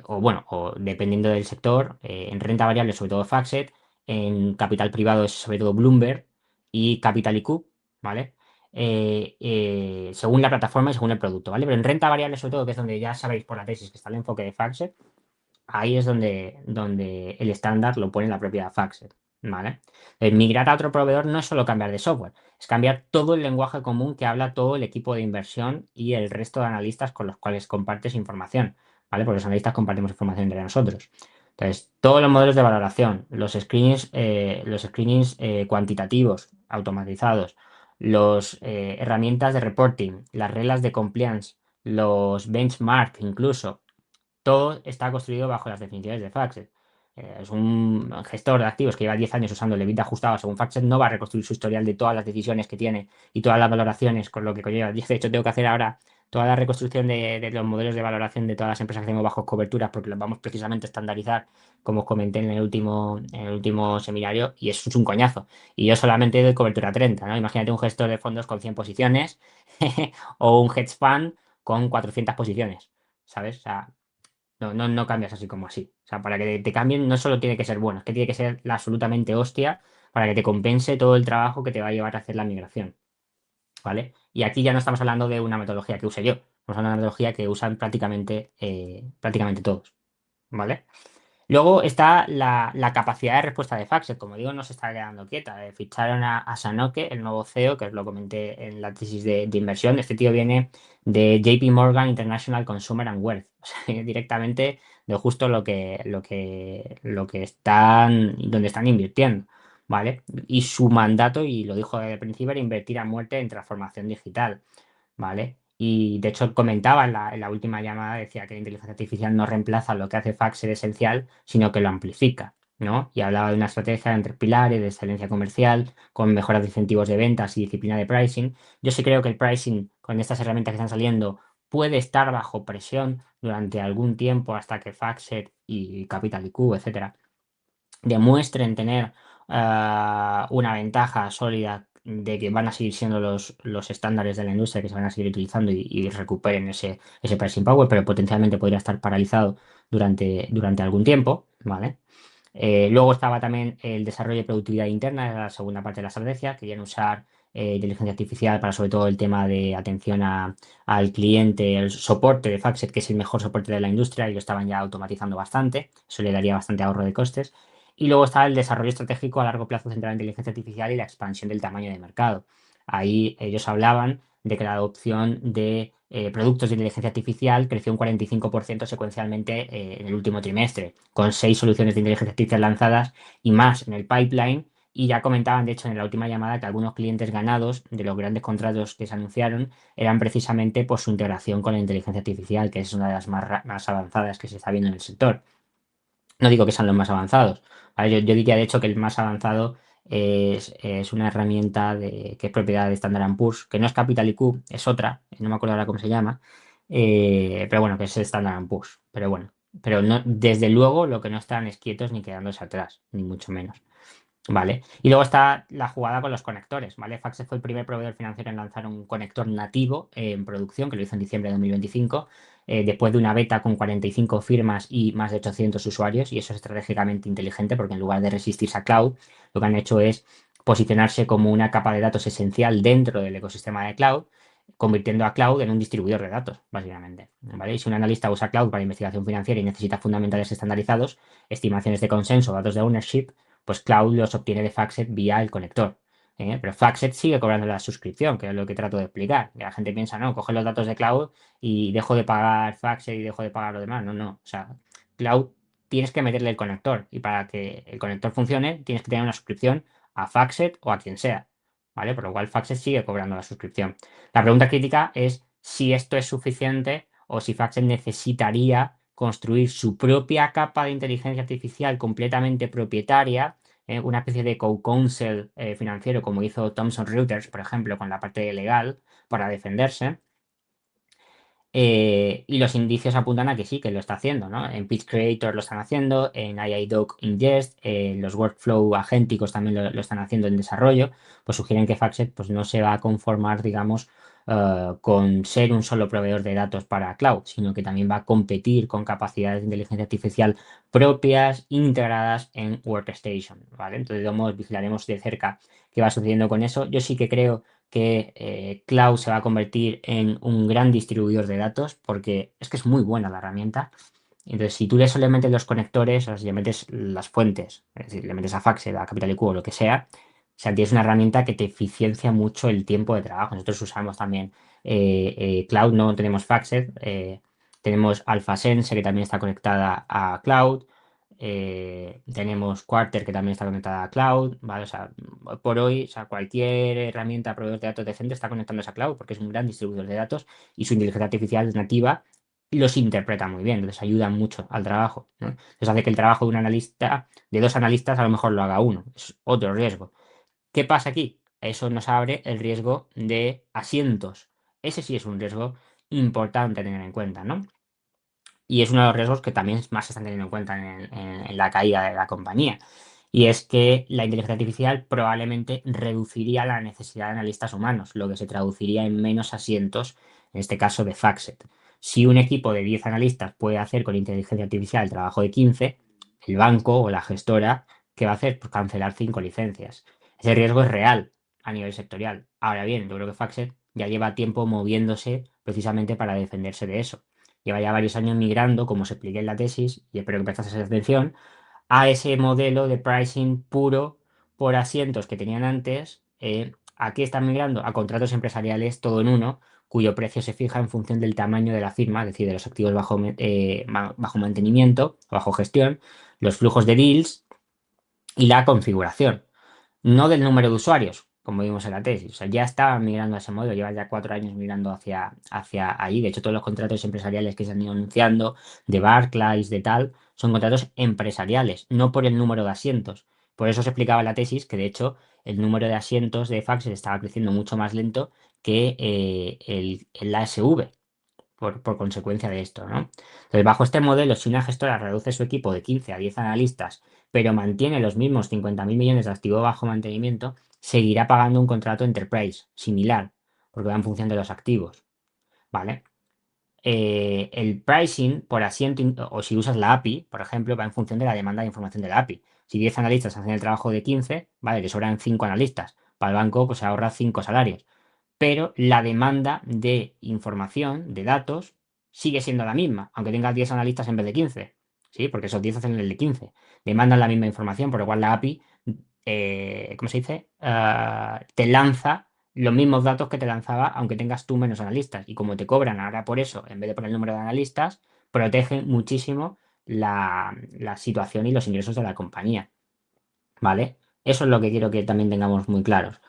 O bueno, o dependiendo del sector, en renta variable sobre todo Factset, en capital privado es sobre todo Bloomberg y Capital IQ, ¿vale? Según la plataforma y según el producto, ¿vale? Pero en renta variable sobre todo, que es donde ya sabéis por la tesis que está el enfoque de Factset, ahí es donde el estándar lo pone la propia Factset. ¿vale? Migrar a otro proveedor no es solo cambiar de software, es cambiar todo el lenguaje común que habla todo el equipo de inversión y el resto de analistas con los cuales compartes información, ¿vale? Porque los analistas compartimos información entre nosotros. Entonces, todos los modelos de valoración, los screenings cuantitativos, automatizados, los herramientas de reporting, las reglas de compliance, los benchmarks incluso, todo está construido bajo las definiciones de FactSet. Es un gestor de activos que lleva 10 años usando el EBITDA ajustado según FactSet, no va a reconstruir su historial de todas las decisiones que tiene y todas las valoraciones con lo que conlleva. De hecho, tengo que hacer ahora toda la reconstrucción de los modelos de valoración de todas las empresas que tengo bajo coberturas porque los vamos precisamente a estandarizar, como os comenté en el último seminario, y eso es un coñazo. Y yo solamente doy cobertura 30, ¿no? Imagínate un gestor de fondos con 100 posiciones o un hedge fund con 400 posiciones, ¿sabes? O sea, no cambias así como así. O sea, para que te cambien no solo tiene que ser bueno, es que tiene que ser la absolutamente hostia para que te compense todo el trabajo que te va a llevar a hacer la migración, ¿vale? Y aquí ya no estamos hablando de una metodología que use yo, estamos hablando de una metodología que usan prácticamente todos, ¿vale? Luego está la capacidad de respuesta de Faxet. Como digo, no se está quedando quieta. Ficharon a Sanoke, el nuevo CEO, que os lo comenté en la tesis de inversión. Este tío viene de JP Morgan International Consumer and Wealth. O sea, viene directamente de justo lo que están, donde están invirtiendo. ¿Vale? Y su mandato, y lo dijo desde el principio, era invertir a muerte en transformación digital. ¿Vale? Y de hecho comentaba en la última llamada, decía que la inteligencia artificial no reemplaza lo que hace Faxer esencial, sino que lo amplifica, ¿no? Y hablaba de una estrategia entre pilares de excelencia comercial, con mejoras de incentivos de ventas y disciplina de pricing. Yo sí creo que el pricing, con estas herramientas que están saliendo, puede estar bajo presión durante algún tiempo hasta que Faxer y Capital IQ, etcétera, demuestren tener una ventaja sólida de que van a seguir siendo los estándares de la industria que se van a seguir utilizando y recuperen ese pricing power, pero potencialmente podría estar paralizado durante algún tiempo, ¿vale? Luego estaba también el desarrollo de productividad interna, era la segunda parte de la estrategia. Querían usar inteligencia artificial para sobre todo el tema de atención al cliente, el soporte de FactSet, que es el mejor soporte de la industria, y lo estaban ya automatizando bastante. Eso le daría bastante ahorro de costes. Y luego estaba el desarrollo estratégico a largo plazo centrado en la inteligencia artificial y la expansión del tamaño de mercado. Ahí ellos hablaban de que la adopción de productos de inteligencia artificial creció un 45% secuencialmente en el último trimestre, con 6 soluciones de inteligencia artificial lanzadas y más en el pipeline. Y ya comentaban, de hecho, en la última llamada que algunos clientes ganados de los grandes contratos que se anunciaron eran precisamente por su integración con la inteligencia artificial, que es una de las más avanzadas que se está viendo en el sector. No digo que sean los más avanzados, ¿vale? Yo diría, de hecho, que el más avanzado es una herramienta que es propiedad de Standard Poor's, que no es Capital IQ, es otra, no me acuerdo ahora cómo se llama, pero bueno, que es Standard Poor's. Pero bueno, pero no, desde luego lo que no están es quietos ni quedándose atrás, ni mucho menos. ¿Vale? Y luego está la jugada con los conectores, ¿vale? Faxe fue el primer proveedor financiero en lanzar un conector nativo en producción, que lo hizo en diciembre de 2025, después de una beta con 45 firmas y más de 800 usuarios, y eso es estratégicamente inteligente porque en lugar de resistirse a cloud, lo que han hecho es posicionarse como una capa de datos esencial dentro del ecosistema de cloud, convirtiendo a cloud en un distribuidor de datos, básicamente, ¿vale? Y si un analista usa cloud para investigación financiera y necesita fundamentales estandarizados, estimaciones de consenso, datos de ownership, pues Cloud los obtiene de Factset vía el conector. Pero Factset sigue cobrando la suscripción, que es lo que trato de explicar. Y la gente piensa, no, coge los datos de Cloud y dejo de pagar Factset y dejo de pagar lo demás. No, no. O sea, Cloud tienes que meterle el conector. Y para que el conector funcione, tienes que tener una suscripción a Factset o a quien sea. ¿Vale? Por lo cual Factset sigue cobrando la suscripción. La pregunta crítica es si esto es suficiente o si Factset necesitaría construir su propia capa de inteligencia artificial completamente propietaria, una especie de co-counsel financiero, como hizo Thomson Reuters, por ejemplo, con la parte legal para defenderse. Y los indicios apuntan a que sí, que lo está haciendo, ¿no? En Pitch Creator lo están haciendo, en AI Ingest, los workflow agénticos también lo están haciendo en desarrollo, pues sugieren que Factset pues, no se va a conformar, digamos, con ser un solo proveedor de datos para cloud, sino que también va a competir con capacidades de inteligencia artificial propias, integradas en Workstation, ¿vale? Entonces, vamos, vigilaremos de cerca qué va sucediendo con eso. Yo sí que creo que Cloud se va a convertir en un gran distribuidor de datos porque es que es muy buena la herramienta. Entonces, si tú le solo metes los conectores, o sea, si le metes las fuentes, es decir, le metes a Facset, a Capital IQ o lo que sea, o sea, tienes una herramienta que te eficiencia mucho el tiempo de trabajo. Nosotros usamos también Cloud, no tenemos Facset, tenemos AlphaSense, que también está conectada a Cloud, tenemos Quarter, que también está conectada a Cloud, ¿vale? O sea, por hoy, o sea, cualquier herramienta proveedor de datos decente está conectándose a Cloud porque es un gran distribuidor de datos y su inteligencia artificial es nativa y los interpreta muy bien, entonces ayudan mucho al trabajo, ¿no? Entonces hace que el trabajo de un analista, de dos analistas, a lo mejor lo haga uno. Es otro riesgo. ¿Qué pasa aquí? Eso nos abre el riesgo de asientos. Ese sí es un riesgo importante a tener en cuenta, ¿no? Y es uno de los riesgos que también más se están teniendo en cuenta en la caída de la compañía. Y es que la inteligencia artificial probablemente reduciría la necesidad de analistas humanos, lo que se traduciría en menos asientos, en este caso de FactSet. Si un equipo de 10 analistas puede hacer con inteligencia artificial el trabajo de 15, el banco o la gestora, ¿qué va a hacer? Pues cancelar 5 licencias. Ese riesgo es real a nivel sectorial. Ahora bien, yo creo que FactSet ya lleva tiempo moviéndose precisamente para defenderse de eso. Lleva ya varios años migrando, como se expliqué en la tesis, y espero que prestes atención, a ese modelo de pricing puro por asientos que tenían antes. ¿A qué están migrando? A contratos empresariales todo en uno, cuyo precio se fija en función del tamaño de la firma, es decir, de los activos bajo mantenimiento, bajo gestión, los flujos de deals y la configuración, no del número de usuarios, como vimos en la tesis. O sea, ya está migrando a ese modelo, lleva ya 4 años migrando hacia ahí. De hecho, todos los contratos empresariales que se han ido anunciando, de Barclays, de tal, son contratos empresariales, no por el número de asientos. Por eso se explicaba en la tesis que, de hecho, el número de asientos de fax estaba creciendo mucho más lento que el ASV por consecuencia de esto, ¿no? Entonces, bajo este modelo, si una gestora reduce su equipo de 15 a 10 analistas, pero mantiene los mismos 50.000 millones de activo bajo mantenimiento, seguirá pagando un contrato enterprise similar, porque va en función de los activos, ¿vale? El pricing por asiento o si usas la API, por ejemplo, va en función de la demanda de información de la API. Si 10 analistas hacen el trabajo de 15, vale, le sobran 5 analistas. Para el banco, pues se ahorra 5 salarios, pero la demanda de información, de datos, sigue siendo la misma, aunque tengas 10 analistas en vez de 15, ¿sí? Porque esos 10 hacen el de 15. Demandan la misma información, por lo cual la API, ¿cómo se dice? Te lanza los mismos datos que te lanzaba aunque tengas tú menos analistas. Y como te cobran ahora por eso, en vez de por el número de analistas, protegen muchísimo la situación y los ingresos de la compañía. ¿Vale? Eso es lo que quiero que también tengamos muy claros.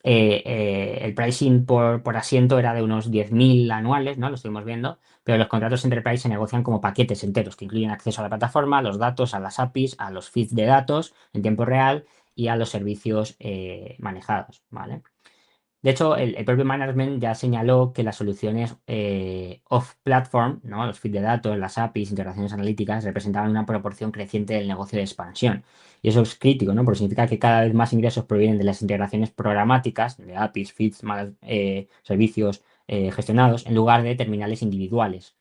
El pricing por asiento era de unos 10.000 anuales, ¿no? Lo estuvimos viendo, pero los contratos Enterprise se negocian como paquetes enteros que incluyen acceso a la plataforma, a los datos, a las APIs, a los feeds de datos en tiempo real y a los servicios manejados, ¿vale? De hecho, el propio management ya señaló que las soluciones off-platform, ¿no? Los feeds de datos, las APIs, integraciones analíticas, representaban una proporción creciente del negocio de expansión. Y eso es crítico, ¿no? Porque significa que cada vez más ingresos provienen de las integraciones programáticas, de APIs, feeds, servicios gestionados, en lugar de terminales individuales.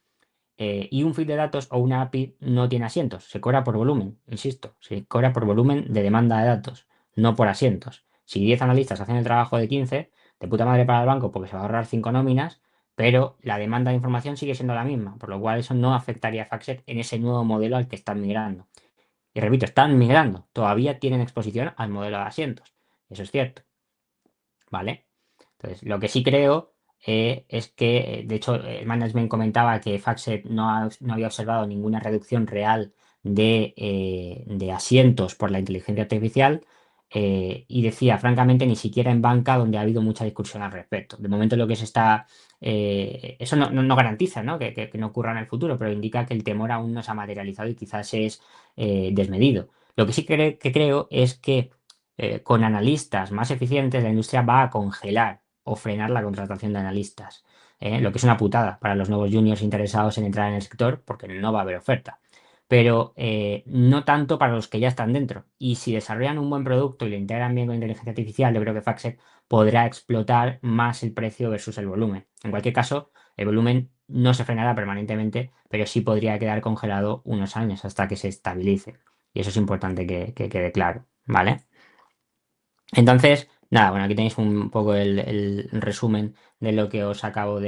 Y un feed de datos o una API no tiene asientos, se cobra por volumen, insisto, se cobra por volumen de demanda de datos, no por asientos. Si 10 analistas hacen el trabajo de 15, de puta madre para el banco porque se va a ahorrar 5 nóminas, pero la demanda de información sigue siendo la misma, por lo cual eso no afectaría a FactSet en ese nuevo modelo al que están migrando. Y repito, están migrando, todavía tienen exposición al modelo de asientos, eso es cierto, ¿vale? Entonces, lo que sí creo es que, de hecho, el management comentaba que FactSet no había observado ninguna reducción real de asientos por la inteligencia artificial y decía, francamente, ni siquiera en banca donde ha habido mucha discusión al respecto. De momento lo que se está... eso no garantiza, ¿no? Que no ocurra en el futuro, pero indica que el temor aún no se ha materializado y quizás es desmedido. Lo que sí que creo es que con analistas más eficientes la industria va a congelar o frenar la contratación de analistas. Lo que es una putada para los nuevos juniors interesados en entrar en el sector, porque no va a haber oferta. Pero no tanto para los que ya están dentro. Y si desarrollan un buen producto y lo integran bien con inteligencia artificial, yo creo que FactSet podrá explotar más el precio versus el volumen. En cualquier caso, el volumen no se frenará permanentemente, pero sí podría quedar congelado unos años hasta que se estabilice. Y eso es importante que quede claro, ¿vale? Entonces, nada, bueno, aquí tenéis un poco el resumen de lo que os acabo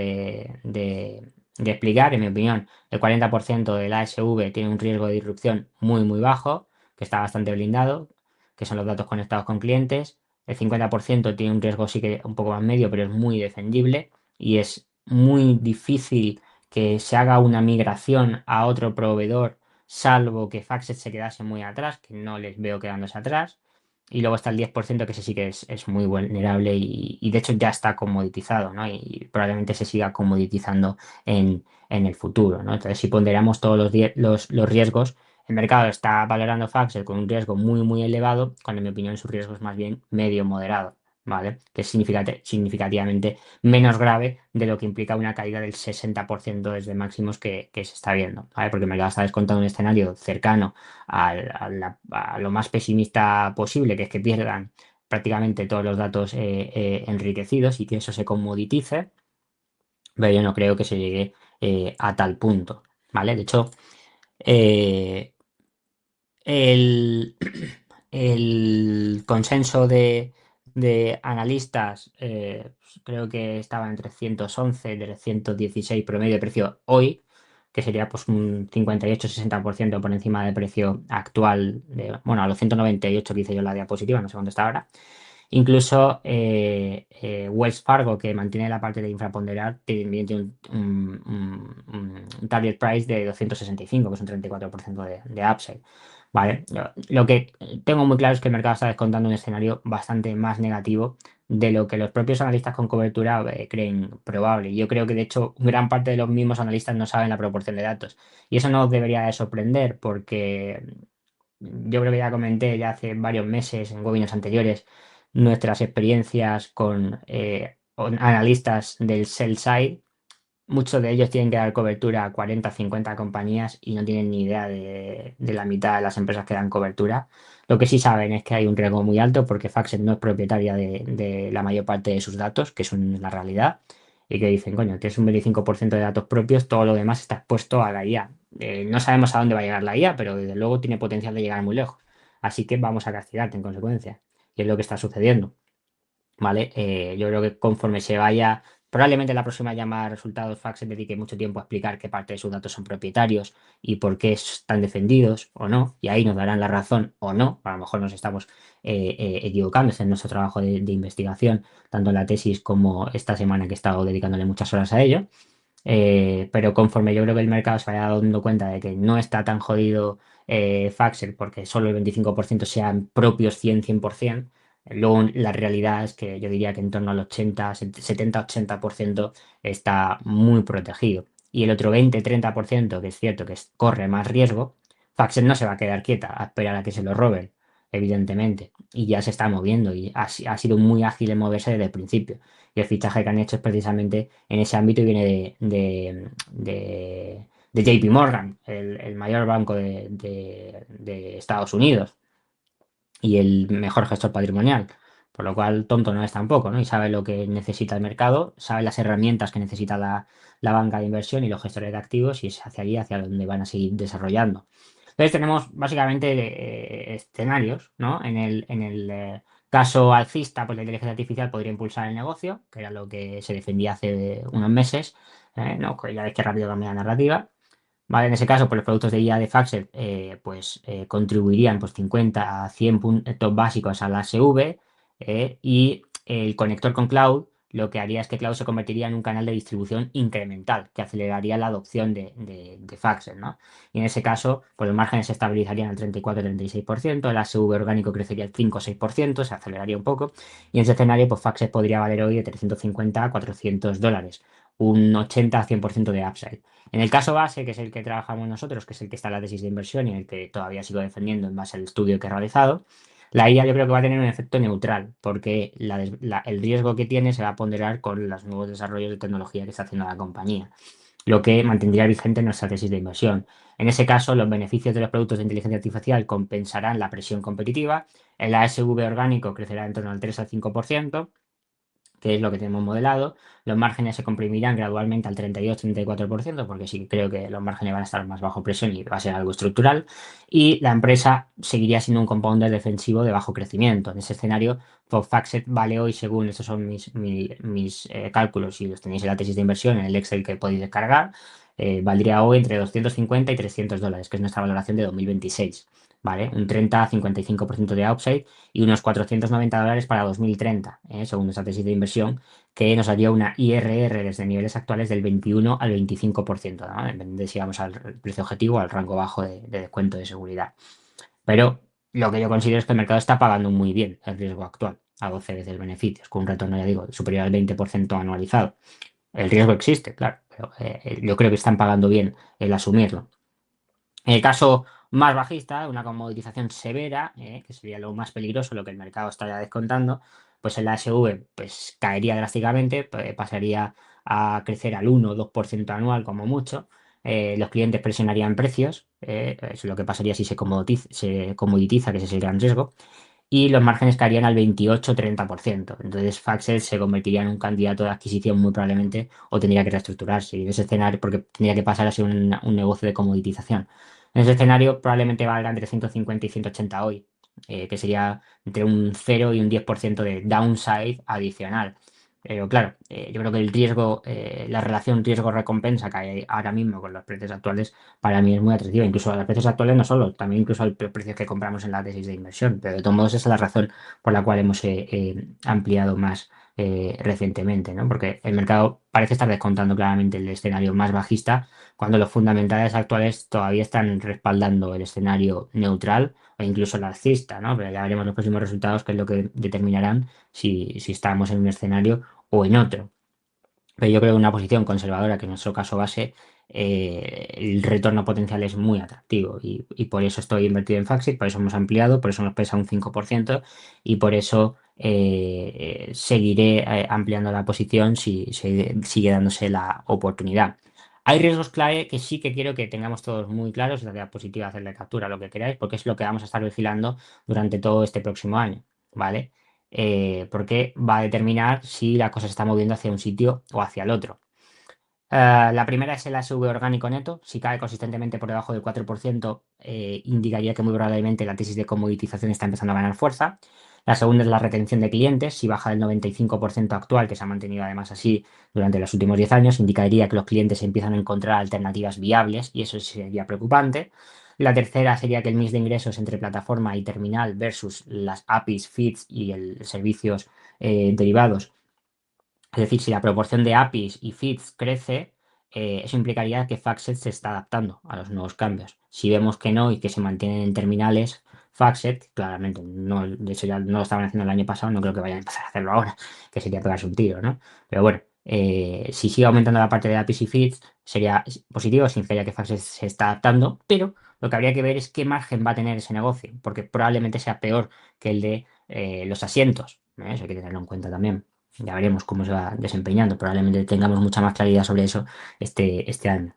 de explicar. En mi opinión, el 40% del ASV tiene un riesgo de disrupción muy, muy bajo, que está bastante blindado, que son los datos conectados con clientes. El 50% tiene un riesgo sí que un poco más medio, pero es muy defendible y es muy difícil que se haga una migración a otro proveedor, salvo que Faxet se quedase muy atrás, que no les veo quedándose atrás. Y luego está el 10% que ese sí que es muy vulnerable y de hecho ya está comoditizado, ¿no? Y probablemente se siga comoditizando en el futuro, ¿no? Entonces, si ponderamos todos los riesgos, el mercado está valorando Faxer con un riesgo muy, muy elevado, cuando en mi opinión su riesgo es más bien medio moderado, ¿vale? Que es significativamente menos grave de lo que implica una caída del 60% desde máximos que se está viendo, ¿vale? Porque el mercado está descontando un escenario cercano a lo más pesimista posible, que es que pierdan prácticamente todos los datos enriquecidos y que eso se comoditice, pero yo no creo que se llegue a tal punto, ¿vale? De hecho, eh, el, el consenso de analistas creo que estaba en 311, 316 promedio de precio hoy, que sería pues un 58-60% por encima del precio actual, bueno, a los 198 que hice yo en la diapositiva, no sé cuánto está ahora. Incluso Wells Fargo, que mantiene la parte de infraponderar, también tiene un target price de 265, que es un 34% de upside. ¿Vale? Lo que tengo muy claro es que el mercado está descontando un escenario bastante más negativo de lo que los propios analistas con cobertura creen probable. Yo creo que, de hecho, gran parte de los mismos analistas no saben la proporción de datos. Y eso no debería de sorprender porque yo creo que ya comenté ya hace varios meses en webinars anteriores nuestras experiencias con analistas del sell side. Muchos de ellos tienen que dar cobertura a 40, 50 compañías y no tienen ni idea de la mitad de las empresas que dan cobertura. Lo que sí saben es que hay un riesgo muy alto porque Factset no es propietaria de la mayor parte de sus datos, que son la realidad, y que dicen, coño, tienes un 25% de datos propios, todo lo demás está expuesto a la IA. No sabemos a dónde va a llegar la IA, pero desde luego tiene potencial de llegar muy lejos. Así que vamos a castigarte en consecuencia, que es lo que está sucediendo. ¿Vale? Yo creo que conforme se vaya, probablemente la próxima llamada de resultados Fax se dedique mucho tiempo a explicar qué parte de sus datos son propietarios y por qué están defendidos o no, y ahí nos darán la razón o no, a lo mejor nos estamos equivocando, ese es nuestro trabajo de investigación, tanto en la tesis como esta semana que he estado dedicándole muchas horas a ello. Pero conforme yo creo que el mercado se vaya dando cuenta de que no está tan jodido Faxer porque solo el 25% sean propios 100%, luego la realidad es que yo diría que en torno al 70-80% está muy protegido. Y el otro 20-30%, que es cierto que corre más riesgo, Faxer no se va a quedar quieta a esperar a que se lo roben, evidentemente. Y ya se está moviendo y ha sido muy ágil en moverse desde el principio. Y el fichaje que han hecho es precisamente en ese ámbito y viene de JP Morgan, el mayor banco de Estados Unidos y el mejor gestor patrimonial. Por lo cual, tonto no es tampoco, ¿no? Y sabe lo que necesita el mercado, sabe las herramientas que necesita la banca de inversión y los gestores de activos y es hacia allí, hacia donde van a seguir desarrollando. Entonces tenemos básicamente escenarios, ¿no? En el caso alcista, pues la inteligencia artificial podría impulsar el negocio, que era lo que se defendía hace unos meses, ¿no? Que ya ves que rápido cambia la narrativa. ¿Vale? En ese caso, pues los productos de IA de Factset contribuirían pues 50 a 100 puntos básicos a la SV y el conector con Cloud lo que haría es que Cloud se convertiría en un canal de distribución incremental que aceleraría la adopción de Factset, ¿no? Y en ese caso, pues los márgenes se estabilizarían al 34-36%, el ASV orgánico crecería al 5-6%, se aceleraría un poco y en ese escenario, pues Factset podría valer hoy de 350 a $400, un 80-100% de upside. En el caso base, que es el que trabajamos nosotros, que es el que está en la tesis de inversión y el que todavía sigo defendiendo en base al estudio que he realizado, la IA yo creo que va a tener un efecto neutral, porque el riesgo que tiene se va a ponderar con los nuevos desarrollos de tecnología que está haciendo la compañía, lo que mantendría vigente nuestra tesis de inversión. En ese caso, los beneficios de los productos de inteligencia artificial compensarán la presión competitiva, el ASV orgánico crecerá en torno al 3 al 5%, que es lo que tenemos modelado. Los márgenes se comprimirán gradualmente al 32-34%, porque sí creo que los márgenes van a estar más bajo presión y va a ser algo estructural. Y la empresa seguiría siendo un compounder defensivo de bajo crecimiento. En ese escenario, pues FactSet vale hoy, según estos son mis cálculos, y los tenéis en la tesis de inversión, en el Excel que podéis descargar, valdría hoy entre 250 y $300, que es nuestra valoración de 2026. ¿Vale? Un 30-55% de upside y unos $490 para 2030, según esa tesis de inversión, que nos haría una IRR desde niveles actuales del 21 al 25%, ¿no? Depende si vamos al precio objetivo o al rango bajo de descuento de seguridad. Pero lo que yo considero es que el mercado está pagando muy bien el riesgo actual, a 12 veces beneficios, con un retorno, ya digo, superior al 20% anualizado. El riesgo existe, claro, pero yo creo que están pagando bien el asumirlo. En el caso más bajista, una comoditización severa, que sería lo más peligroso, lo que el mercado está ya descontando, pues el ASV pues, caería drásticamente, pues, pasaría a crecer al 1 o 2% anual como mucho. Los clientes presionarían precios, eso es lo que pasaría si se comoditiza, que ese es el gran riesgo, y los márgenes caerían al 28-30%. Entonces, Factset se convertiría en un candidato de adquisición muy probablemente o tendría que reestructurarse. Y en ese escenario, porque tendría que pasar a ser un negocio de comoditización. En ese escenario, probablemente valga entre 150 y 180 hoy, que sería entre un 0 y un 10% de downside adicional. Pero claro, yo creo que el riesgo, la relación riesgo-recompensa que hay ahora mismo con los precios actuales, para mí es muy atractiva. Incluso a los precios actuales no solo, también incluso a los precios que compramos en la tesis de inversión. Pero de todos modos, esa es la razón por la cual hemos ampliado más recientemente, ¿no? Porque el mercado parece estar descontando claramente el escenario más bajista, cuando los fundamentales actuales todavía están respaldando el escenario neutral o incluso el alcista, ¿no? Pero ya veremos los próximos resultados, que es lo que determinarán si estamos en un escenario o en otro. Pero yo creo que una posición conservadora, que en nuestro caso base, el retorno potencial es muy atractivo y por eso estoy invertido en Faxit, por eso hemos ampliado, por eso nos pesa un 5% y por eso seguiré ampliando la posición si sigue dándose la oportunidad. Hay riesgos clave que sí que quiero que tengamos todos muy claros, la diapositiva, hacerle captura, lo que queráis, porque es lo que vamos a estar vigilando durante todo este próximo año, ¿vale? Porque va a determinar si la cosa se está moviendo hacia un sitio o hacia el otro. La primera es el ASV orgánico neto. Si cae consistentemente por debajo del 4%, indicaría que muy probablemente la tesis de comoditización está empezando a ganar fuerza. La segunda es la retención de clientes. Si baja del 95% actual, que se ha mantenido además así durante los últimos 10 años, indicaría que los clientes empiezan a encontrar alternativas viables y eso sería preocupante. La tercera sería que el mix de ingresos entre plataforma y terminal versus las APIs, feeds y el servicios derivados, es decir, si la proporción de APIs y feeds crece, eso implicaría que FactSet se está adaptando a los nuevos cambios. Si vemos que no y que se mantienen en terminales, FactSet, claramente, no, de hecho ya no lo estaban haciendo el año pasado, no creo que vayan a empezar a hacerlo ahora, que sería pegarse un tiro, ¿no? Pero bueno, si sigue aumentando la parte de APIs y feeds, sería positivo, significaría que FactSet se está adaptando, pero lo que habría que ver es qué margen va a tener ese negocio, porque probablemente sea peor que el de los asientos. Eso hay que tenerlo en cuenta también. Ya veremos cómo se va desempeñando. Probablemente tengamos mucha más claridad sobre eso este año.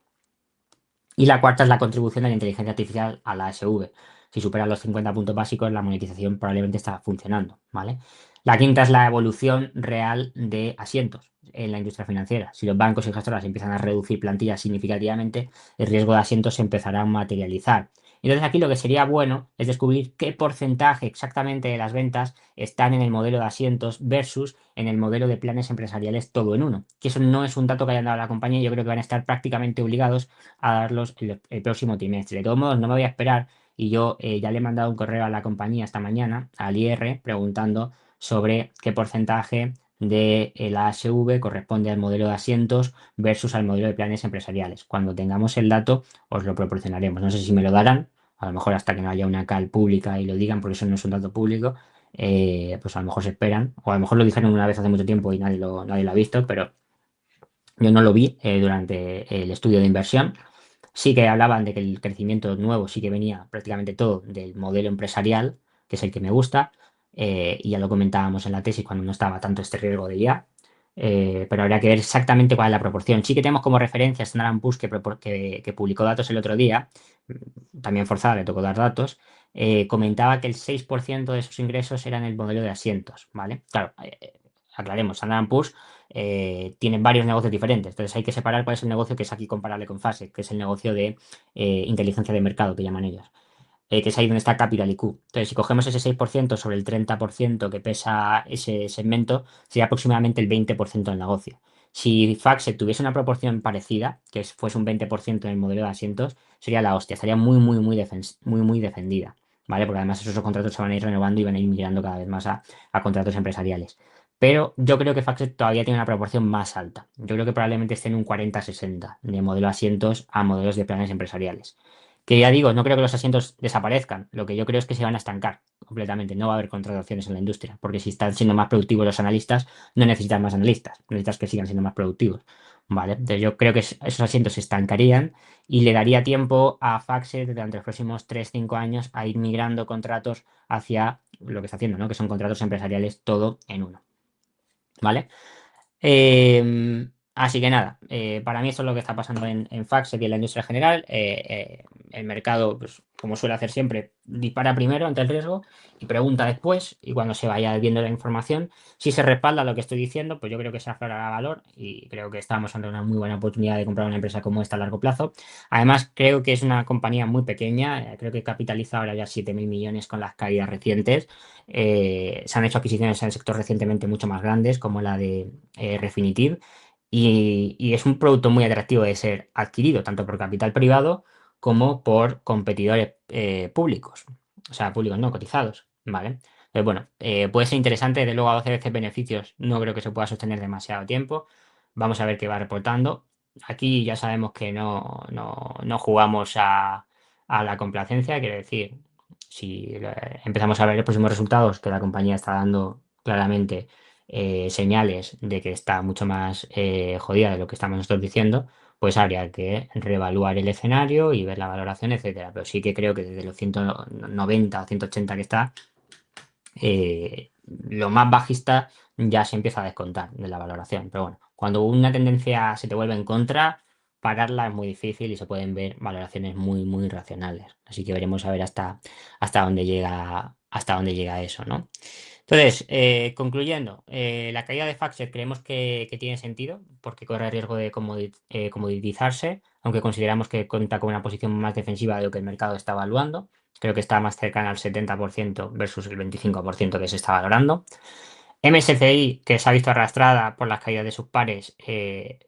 Y la cuarta es la contribución de la inteligencia artificial a la ASV. Si supera los 50 puntos básicos, la monetización probablemente está funcionando, ¿vale? La quinta es la evolución real de asientos en la industria financiera. Si los bancos y gestoras empiezan a reducir plantillas significativamente, el riesgo de asientos se empezará a materializar. Entonces aquí lo que sería bueno es descubrir qué porcentaje exactamente de las ventas están en el modelo de asientos versus en el modelo de planes empresariales todo en uno. Que eso no es un dato que hayan dado a la compañía y yo creo que van a estar prácticamente obligados a darlos el próximo trimestre. De todos modos, no me voy a esperar y yo ya le he mandado un correo a la compañía esta mañana, al IR, preguntando sobre qué porcentaje de la ASV corresponde al modelo de asientos versus al modelo de planes empresariales. Cuando tengamos el dato, os lo proporcionaremos. No sé si me lo darán, a lo mejor hasta que no haya una CAL pública y lo digan, porque eso no es un dato público, pues a lo mejor se esperan, o a lo mejor lo dijeron una vez hace mucho tiempo y nadie lo ha visto, pero yo no lo vi durante el estudio de inversión. Sí que hablaban de que el crecimiento nuevo sí que venía prácticamente todo del modelo empresarial, que es el que me gusta, y ya lo comentábamos en la tesis cuando no estaba tanto este riesgo de IA, pero habría que ver exactamente cuál es la proporción. Sí que tenemos como referencia Standard Poor's que publicó datos el otro día, también forzada, le tocó dar datos, comentaba que el 6% de sus ingresos eran el modelo de asientos, ¿vale? Claro, aclaremos, Standard Poor's tiene varios negocios diferentes. Entonces hay que separar cuál es el negocio que es aquí comparable con FASE, que es el negocio de inteligencia de mercado que llaman ellos, que es ahí donde está Capital IQ. Entonces, si cogemos ese 6% sobre el 30% que pesa ese segmento, sería aproximadamente el 20% del negocio. Si FactSet tuviese una proporción parecida, que fuese un 20% en el modelo de asientos, sería la hostia, estaría muy, muy, muy, muy defendida, ¿vale? Porque además esos contratos se van a ir renovando y van a ir migrando cada vez más a contratos empresariales. Pero yo creo que FactSet todavía tiene una proporción más alta. Yo creo que probablemente esté en un 40-60 de modelo asientos a modelos de planes empresariales. Que ya digo, no creo que los asientos desaparezcan. Lo que yo creo es que se van a estancar completamente. No va a haber contrataciones en la industria. Porque si están siendo más productivos los analistas, no necesitan más analistas. Necesitas que sigan siendo más productivos. ¿Vale? Entonces yo creo que esos asientos se estancarían y le daría tiempo a Faxe durante los próximos 3-5 años a ir migrando contratos hacia lo que está haciendo, ¿no? Que son contratos empresariales todo en uno. ¿Vale? Así que nada, para mí eso es lo que está pasando en Fax y en la industria general. El mercado, pues, como suele hacer siempre, dispara primero ante el riesgo y pregunta después. Y cuando se vaya viendo la información, si se respalda lo que estoy diciendo, pues yo creo que se aflorará valor y creo que estamos ante una muy buena oportunidad de comprar una empresa como esta a largo plazo. Además, creo que es una compañía muy pequeña, creo que capitaliza ahora ya 7.000 millones con las caídas recientes. Se han hecho adquisiciones en el sector recientemente mucho más grandes, como la de Refinitiv, y es un producto muy atractivo de ser adquirido, tanto por capital privado como por competidores públicos, o sea, públicos no cotizados, ¿vale? Bueno, puede ser interesante, desde luego a 12 veces beneficios no creo que se pueda sostener demasiado tiempo. Vamos a ver qué va reportando. Aquí ya sabemos que no jugamos a la complacencia, quiero decir, si empezamos a ver los próximos resultados que la compañía está dando claramente señales de que está mucho más jodida de lo que estamos nosotros diciendo, pues habría que reevaluar el escenario y ver la valoración, etcétera. Pero sí que creo que desde los 190 o 180 que está, lo más bajista ya se empieza a descontar de la valoración. Pero bueno, cuando una tendencia se te vuelve en contra, pararla es muy difícil y se pueden ver valoraciones muy, muy racionales. Así que veremos a ver hasta dónde llega eso, ¿no? Entonces, concluyendo, la caída de Factset creemos que tiene sentido porque corre el riesgo de comoditizarse, aunque consideramos que cuenta con una posición más defensiva de lo que el mercado está evaluando. Creo que está más cercana al 70% versus el 25% que se está valorando. MSCI, que se ha visto arrastrada por las caídas de sus pares eh,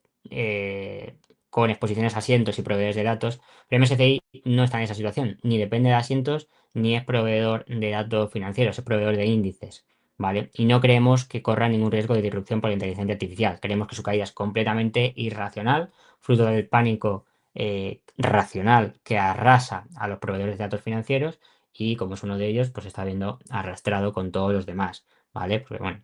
con exposiciones a asientos y proveedores de datos, pero MSCI no está en esa situación, ni depende de asientos, ni es proveedor de datos financieros, es proveedor de índices, ¿vale? Y no creemos que corra ningún riesgo de disrupción por la inteligencia artificial. Creemos que su caída es completamente irracional, fruto del pánico racional que arrasa a los proveedores de datos financieros y como es uno de ellos, pues está viendo arrastrado con todos los demás. ¿Vale? Porque bueno,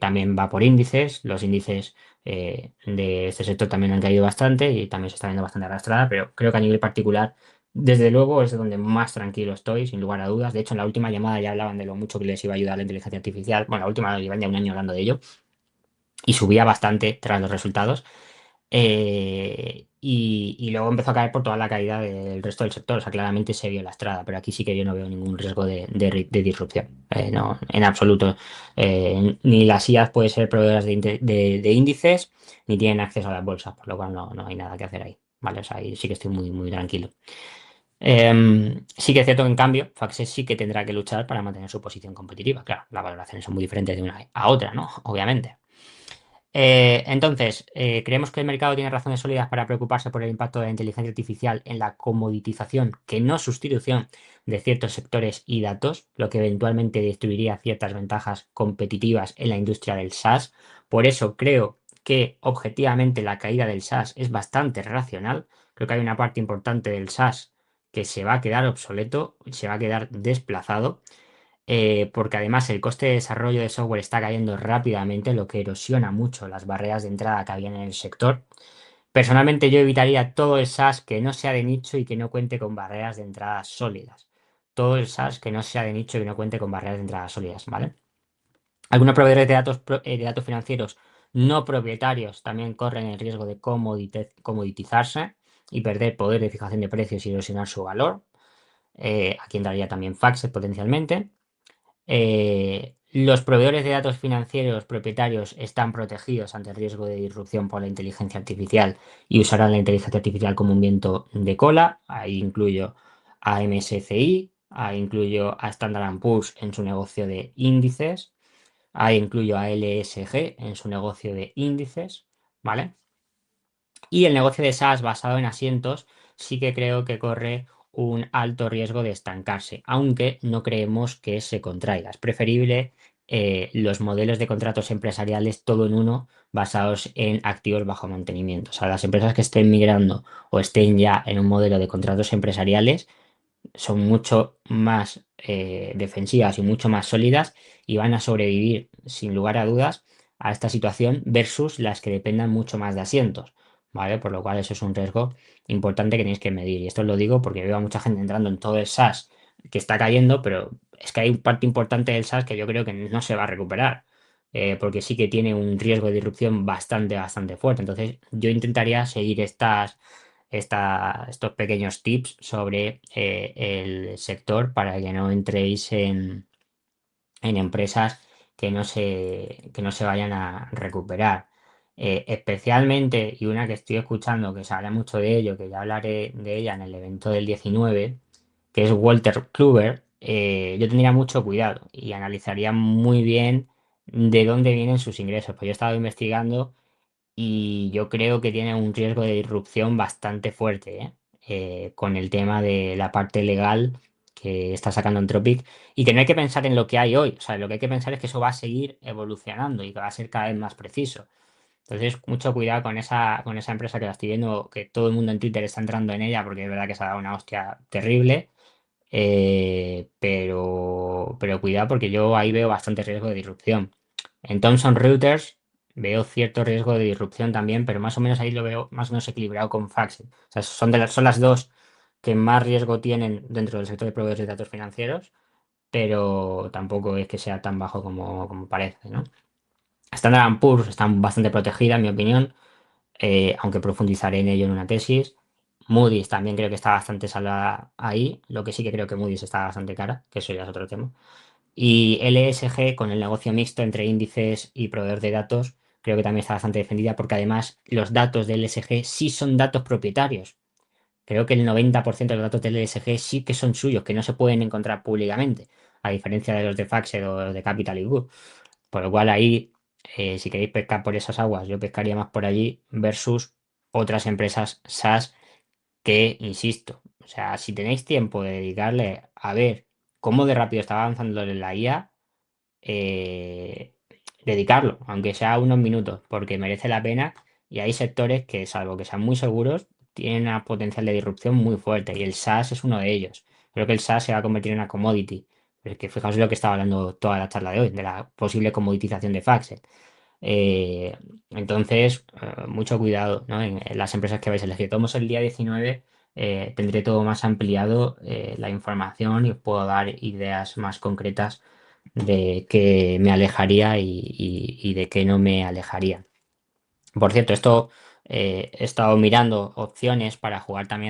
también va por índices, los índices de este sector también han caído bastante y también se está viendo bastante arrastrada, pero creo que a nivel particular, desde luego, es donde más tranquilo estoy, sin lugar a dudas. De hecho, en la última llamada ya hablaban de lo mucho que les iba a ayudar la inteligencia artificial. Bueno, la última llevan ya un año hablando de ello y subía bastante tras los resultados. Y luego empezó a caer por toda la caída del resto del sector. O sea, claramente se vio lastrada, pero aquí sí que yo no veo ningún riesgo de disrupción. No, en absoluto. Ni las IAs pueden ser proveedoras de índices, ni tienen acceso a las bolsas, por lo cual no hay nada que hacer ahí. ¿Vale? O sea, ahí sí que estoy muy, muy tranquilo. Sí que es cierto que en cambio, Faxe sí que tendrá que luchar para mantener su posición competitiva. Claro, las valoraciones son muy diferentes de una a otra, ¿no? Obviamente. Entonces, creemos que el mercado tiene razones sólidas para preocuparse por el impacto de la inteligencia artificial en la comoditización, que no sustitución de ciertos sectores y datos, lo que eventualmente destruiría ciertas ventajas competitivas en la industria del SaaS. Por eso creo que objetivamente la caída del SaaS es bastante racional. Creo que hay una parte importante del SaaS que se va a quedar obsoleto, se va a quedar desplazado porque además el coste de desarrollo de software está cayendo rápidamente, lo que erosiona mucho las barreras de entrada que había en el sector. Personalmente yo evitaría todo el SaaS que no sea de nicho y que no cuente con barreras de entrada sólidas. Todo el SaaS que no sea de nicho y que no cuente con barreras de entrada sólidas, ¿vale? Algunos proveedores de datos financieros no propietarios también corren el riesgo de comoditizarse y perder poder de fijación de precios y erosionar su valor. Aquí entraría también Faxe potencialmente. Los proveedores de datos financieros propietarios están protegidos ante el riesgo de disrupción por la inteligencia artificial y usarán la inteligencia artificial como un viento de cola. Ahí incluyo a MSCI, ahí incluyo a Standard Poor's en su negocio de índices, ahí incluyo a LSG en su negocio de índices, ¿vale? Y el negocio de SaaS basado en asientos sí que creo que corre un alto riesgo de estancarse, aunque no creemos que se contraiga. Es preferible los modelos de contratos empresariales todo en uno basados en activos bajo mantenimiento. O sea, las empresas que estén migrando o estén ya en un modelo de contratos empresariales son mucho más defensivas y mucho más sólidas y van a sobrevivir sin lugar a dudas a esta situación versus las que dependan mucho más de asientos, ¿vale? Por lo cual eso es un riesgo importante que tenéis que medir. Y esto lo digo porque veo a mucha gente entrando en todo el SaaS que está cayendo, pero es que hay parte importante del SaaS que yo creo que no se va a recuperar. Porque sí que tiene un riesgo de disrupción bastante fuerte. Entonces, yo intentaría seguir estos pequeños tips sobre el sector para que no entréis en empresas que no se vayan a recuperar. Especialmente, y una que estoy escuchando que se habla mucho de ello, que ya hablaré de ella en el evento del 19, que es Walter Kluber. Yo tendría mucho cuidado y analizaría muy bien de dónde vienen sus ingresos. Pues yo he estado investigando y yo creo que tiene un riesgo de disrupción bastante fuerte, ¿eh? Con el tema de la parte legal que está sacando Anthropic y que no hay que pensar en lo que hay hoy, o sea, lo que hay que pensar es que eso va a seguir evolucionando y que va a ser cada vez más preciso. Entonces, mucho cuidado con esa empresa que la estoy viendo, que todo el mundo en Twitter está entrando en ella porque es verdad que se ha dado una hostia terrible. Pero cuidado porque yo ahí veo bastante riesgo de disrupción. En Thomson Reuters veo cierto riesgo de disrupción también, pero más o menos ahí lo veo más o menos equilibrado con Factset. O sea, son las dos que más riesgo tienen dentro del sector de proveedores de datos financieros, pero tampoco es que sea tan bajo como parece, ¿no? Standard Poor's están bastante protegida, en mi opinión, aunque profundizaré en ello en una tesis. Moody's también creo que está bastante salada ahí, lo que sí que creo que Moody's está bastante cara, que eso ya es otro tema. Y LSG con el negocio mixto entre índices y proveedor de datos, creo que también está bastante defendida porque además los datos de LSG sí son datos propietarios. Creo que el 90% de los datos del LSG sí que son suyos, que no se pueden encontrar públicamente, a diferencia de los de Factset o los de Capital y Good. Por lo cual ahí, si queréis pescar por esas aguas, yo pescaría más por allí versus otras empresas SaaS que, insisto, o sea, si tenéis tiempo de dedicarle a ver cómo de rápido está avanzando la IA, eh, dedicarlo, aunque sea unos minutos, porque merece la pena y hay sectores que, salvo que sean muy seguros, tienen una potencial de disrupción muy fuerte y el SaaS es uno de ellos. Creo que el SaaS se va a convertir en una commodity. Pero es que fijaos en lo que estaba hablando toda la charla de hoy, de la posible comoditización de Factset. Entonces, mucho cuidado, ¿no? En las empresas que vais a elegir. Tomamos el día 19, tendré todo más ampliado la información y os puedo dar ideas más concretas de qué me alejaría y de qué no me alejaría. Por cierto, esto he estado mirando opciones para jugar también.